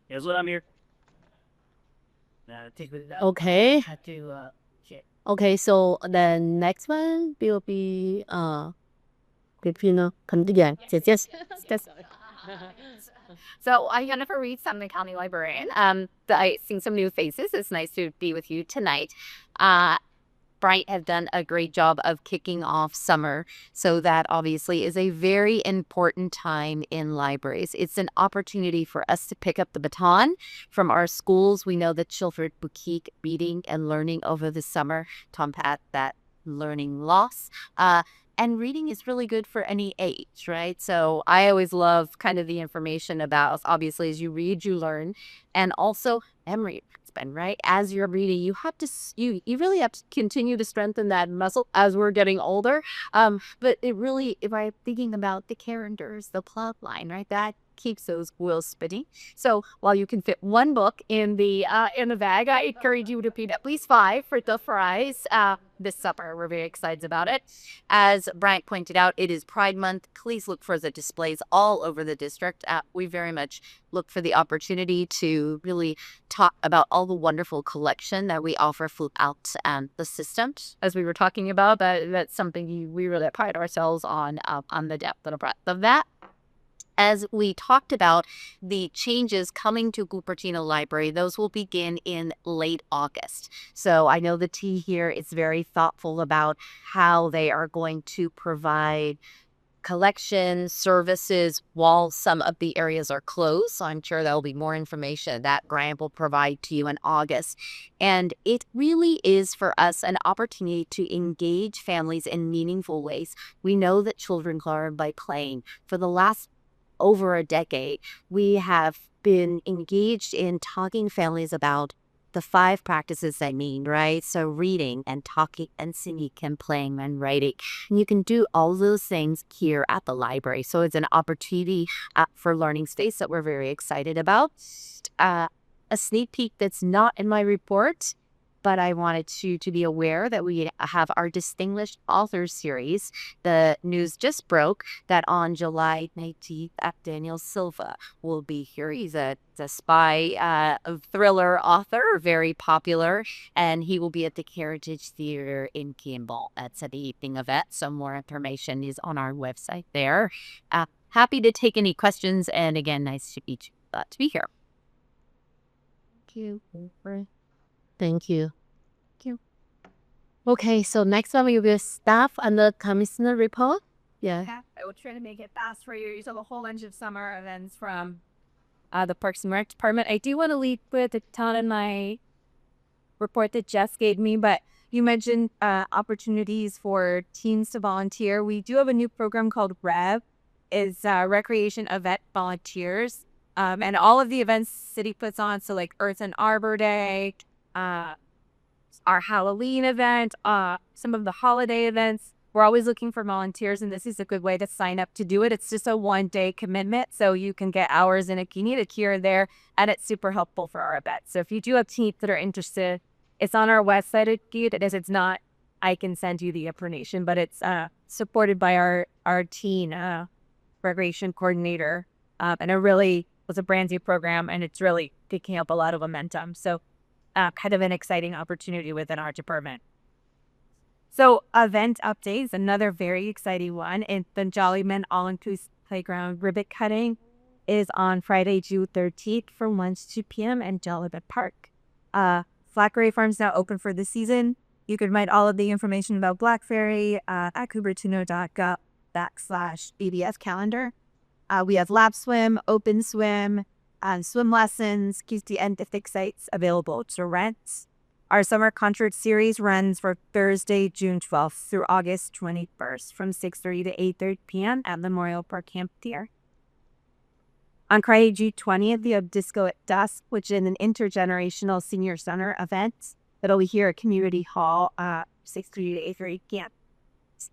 Here's what I'm here. Okay. Okay, so the next one will be Cupertino. Yes. So I Jennifer Reed, I'm the county librarian. I seen some new faces. It's nice to be with you tonight. Bright have done a great job of kicking off summer. So that obviously is a very important time in libraries. It's an opportunity for us to pick up the baton from our schools. We know that children will keep reading and learning over the summer, combat that learning loss. And reading is really good for any age, right? So I always love kind of the information about, obviously, as you read, you learn, and also memory. Right? As you're reading, you have to you really have to continue to strengthen that muscle as we're getting older. But it really, if I'm thinking about the characters, the plot line, right? That keeps those wheels spinning. So while you can fit one book in the bag, I encourage you to read at least 5 for the fries this summer. We're very excited about it. As Bryant pointed out, it is Pride Month. Please look for the displays all over the district. We very much look for the opportunity to really talk about all the wonderful collection that we offer throughout the system. As we were talking about, that's something we really pride ourselves on the depth and the breadth of that. As we talked about the changes coming to Cupertino Library, those will begin in late August. So I know the T here is very thoughtful about how they are going to provide collection services while some of the areas are closed. So I'm sure there'll be more information that Grant will provide to you in August. And it really is for us an opportunity to engage families in meaningful ways. We know that children learn by playing. For the last over a decade, we have been engaged in talking families about the 5 practices I mean, right? So reading and talking and singing and playing and writing. And you can do all those things here at the library. So it's an opportunity for learning space that we're very excited about. A sneak peek that's not in my report, but I wanted to be aware that we have our Distinguished Authors Series. The news just broke that on July 19th, Daniel Silva will be here. He's a spy thriller author, very popular, and he will be at the Heritage Theater in Kimball. That's at the evening event, so more information is on our website there. Happy to take any questions, and again, nice to meet you, to be here. Thank you. Thank you. Okay, so next one will be staff and the commissioner report. Yeah. I will try to make it fast for you. You saw a whole bunch of summer events from the Parks and Rec Department. I do want to lead with a ton in my report that Jess gave me, but you mentioned opportunities for teens to volunteer. We do have a new program called REV. It's Recreation Event Volunteers. And all of the events city puts on, so like Earth and Arbor Day, our Halloween event, some of the holiday events. We're always looking for volunteers, and this is a good way to sign up to do it. It's just a 1-day commitment, so you can get hours in if you need it here or there, and it's super helpful for our events. So if you do have teens that are interested, it's on our website. If it's not, I can send you the information, but it's supported by our teen recreation coordinator, and it really was a brand new program, and it's really picking up a lot of momentum. So kind of an exciting opportunity within our department. So event updates, another very exciting one. And the Jollyman All-Inclusive Playground ribbon cutting is on Friday, June 13th from 1 to 2 p.m. in Jollyman Park. Blackberry Farm is now open for the season. You can find all of the information about Blackberry at cupertino.gov/BDS calendar. We have lap swim, open swim, swim lessons, QT and Diptych sites available to rent. Our summer concert series runs for Thursday, June 12th through August 21st from 6:30 to 8:30 p.m. at Memorial Park Amphitheater. On Friday, June 20th, we have Disco at Dusk, which is an intergenerational senior center event that'll be here at Community Hall, 6:30 to 8:30 p.m.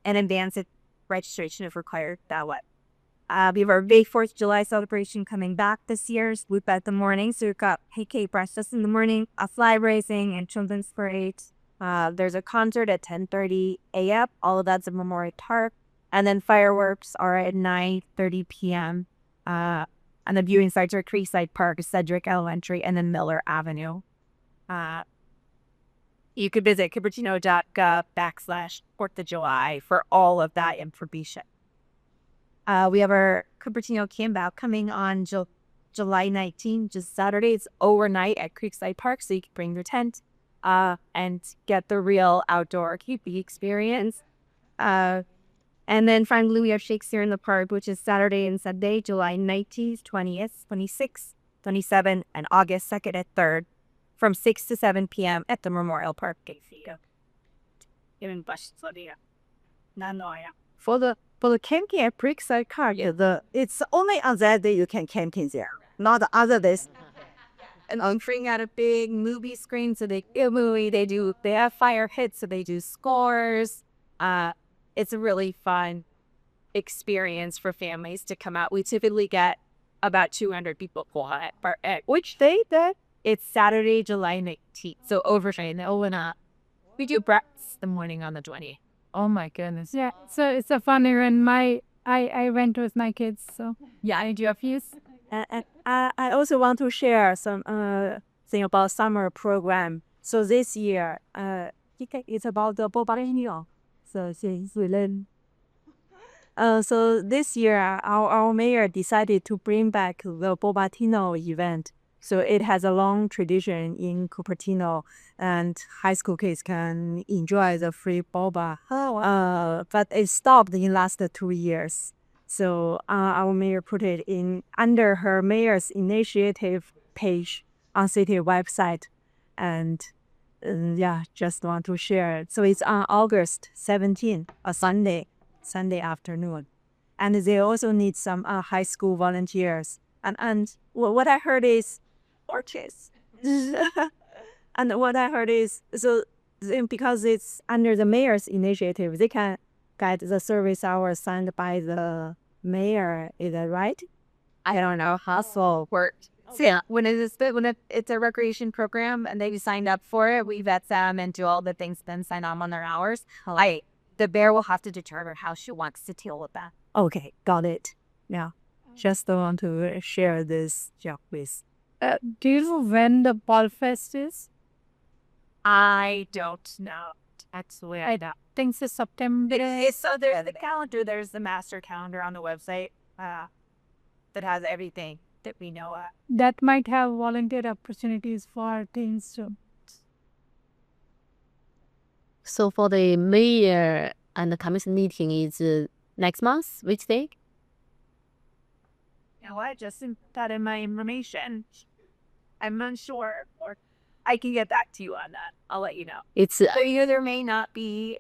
And advance registration if required that way. We have our May 4th of July celebration coming back this year. Swoop at the morning. So we've got pancake breakfast in the morning, a fly racing, and children's parade. There's a concert at 10:30 a.m. All of that's at Memorial Park. And then fireworks are at 9:30 p.m. And the viewing sites are Creekside Park, Cedric Elementary, and then Miller Avenue. You could visit cupertino.gov/4th of July for all of that information. We have our Cupertino campout coming on July 19th, just Saturday. It's overnight at Creekside Park, so you can bring your tent and get the real outdoor camping experience. And then finally, we have Shakespeare in the Park, which is Saturday and Sunday, July 19th, 20th, 26th, 27th, and August 2nd and 3rd, from 6 to 7 p.m. at the Memorial Park. For the camping at Creekside Park, it's only on that day you can camping there, not the other days. And bring out a big movie screen, so they have fire hits, so they do scores. It's a really fun experience for families to come out. We typically get about 200 people at which day that? It's Saturday, July 19th. So overnight. We do breakfast the morning on the 20th. Oh my goodness. Yeah, so it's a fun event. I went with my kids, so Yeah, did you have views? And I also want to share some thing about summer program. So this year, it's about the Cupertino. So this year, our mayor decided to bring back the Cupertino event. So it has a long tradition in Cupertino, and high school kids can enjoy the free boba. But it stopped in last 2 years. So our mayor put it in under her mayor's initiative page on city website, and yeah, just want to share it. So it's on August 17th, a Sunday afternoon, and they also need some high school volunteers. And what I heard is purchase. And what I heard is because it's under the mayor's initiative, they can get the service hours signed by the mayor. Is that right? I don't know how it worked. So yeah, when it's a recreation program and they signed up for it, we vet them and do all the things, then sign on their hours. The mayor will have to determine how she wants to deal with that. Okay, got it. Yeah, just want to share this job with. do you know when the Ball Fest is? I don't know. Actually, I don't. Think it's September. So there's the calendar. There's the master calendar on the website that has everything that we know of. That might have volunteer opportunities for teens too. So for the mayor and the commission meeting is next month, which day? You know what? Just put that in my information. I'm unsure, or I can get back to you on that. I'll let you know. It's So there may not be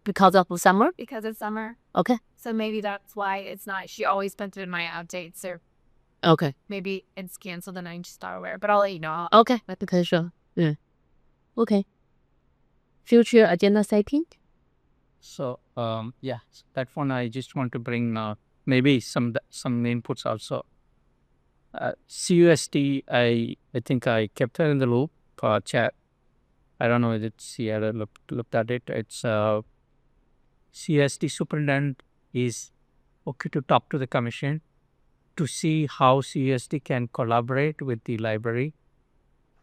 because of summer? because of summer. Okay. So maybe that's why it's not. She always puts it in my outdates, or Okay. maybe it's canceled and I'm just not aware. But I'll let you know. Okay. Okay, sure. Yeah. Okay. Future agenda setting? So yeah, that one I just want to bring maybe some inputs also. CUSD, I think I kept her in the loop chat. I don't know if she ever looked at it. It's CUSD superintendent is okay to talk to the commission to see how CUSD can collaborate with the library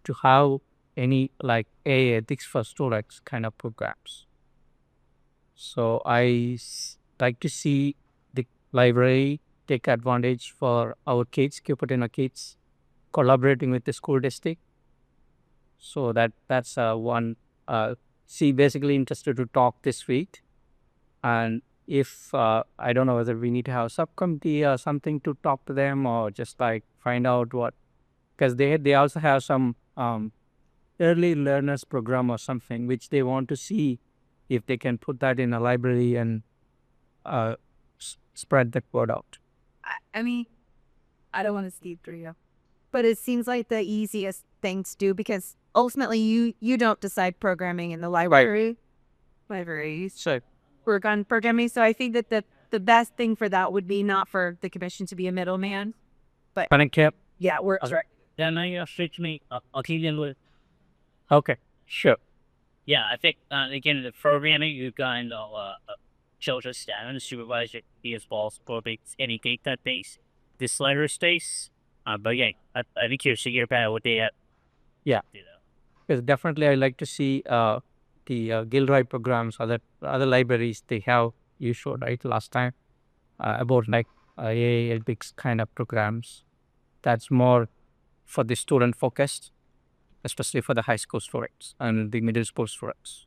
to have any like ethics for students kind of programs. So I like to see the library take advantage for our kids, Cupertino kids, collaborating with the school district. So that's one. She basically interested to talk this week, and if I don't know whether we need to have a subcommittee or something to talk to them, or just like find out what, because they also have some early learners program or something which they want to see if they can put that in a library and spread the word out. I mean, I don't want to speak for you, but it seems like the easiest thing to do, because ultimately you don't decide programming in the library. Libraries So work on programming. So I think that the best thing for that would be not for the commission to be a middleman. Connect Cap. Yeah, we're Then I switch me opinion with. Okay, sure. Yeah, I think again the programming you kind of children's staff and supervisor is balls for any data base. This letter space But yeah, I'd be curious to hear about what they have. Yeah. You know. Because definitely I like to see the Gilroy programs, other libraries they have you showed right last time about like AA big kind of programs. That's more for the student focused, especially for the high school students and the middle school students.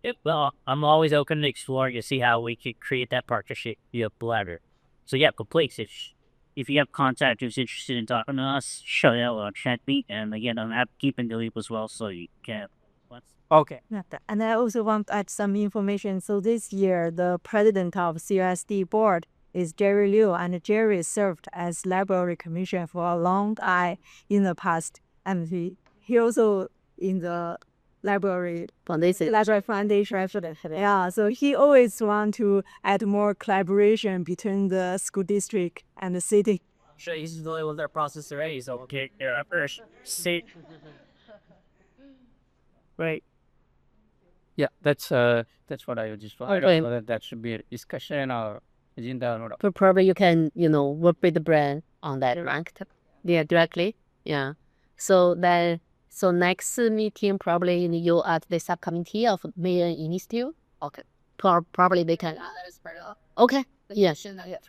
Yep, well, I'm always open to exploring to see how we could create that partnership via Blabber. So yeah, please, if you have contact who's interested in talking to us, show that or chat me. And again, I'm happy keeping the loop as well, so you can. Okay. And I also want to add some information. So this year, the president of CUSD board is Jerry Liu, and Jerry served as library commissioner for a long time in the past, and he also in the library Foundation. foundation. Yeah, so he always want to add more collaboration between the school district and the city. Sure, he's familiar with their process already, so okay, yeah, first, see. Right. Yeah, that's what I just wanted. Okay. So that should be a discussion or agenda or But probably you can, work with the brand on that, right? Yeah, directly. Yeah. So next meeting probably you at the subcommittee of Mayor Initiative. Okay. Probably they can. Okay. Yeah.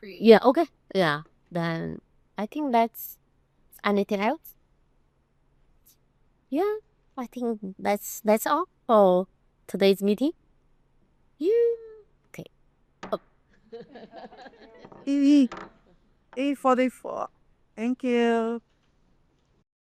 Yeah. Okay. Yeah. Then I think that's anything else. Yeah. I think that's all for today's meeting. Yeah. Okay. E44. Thank you.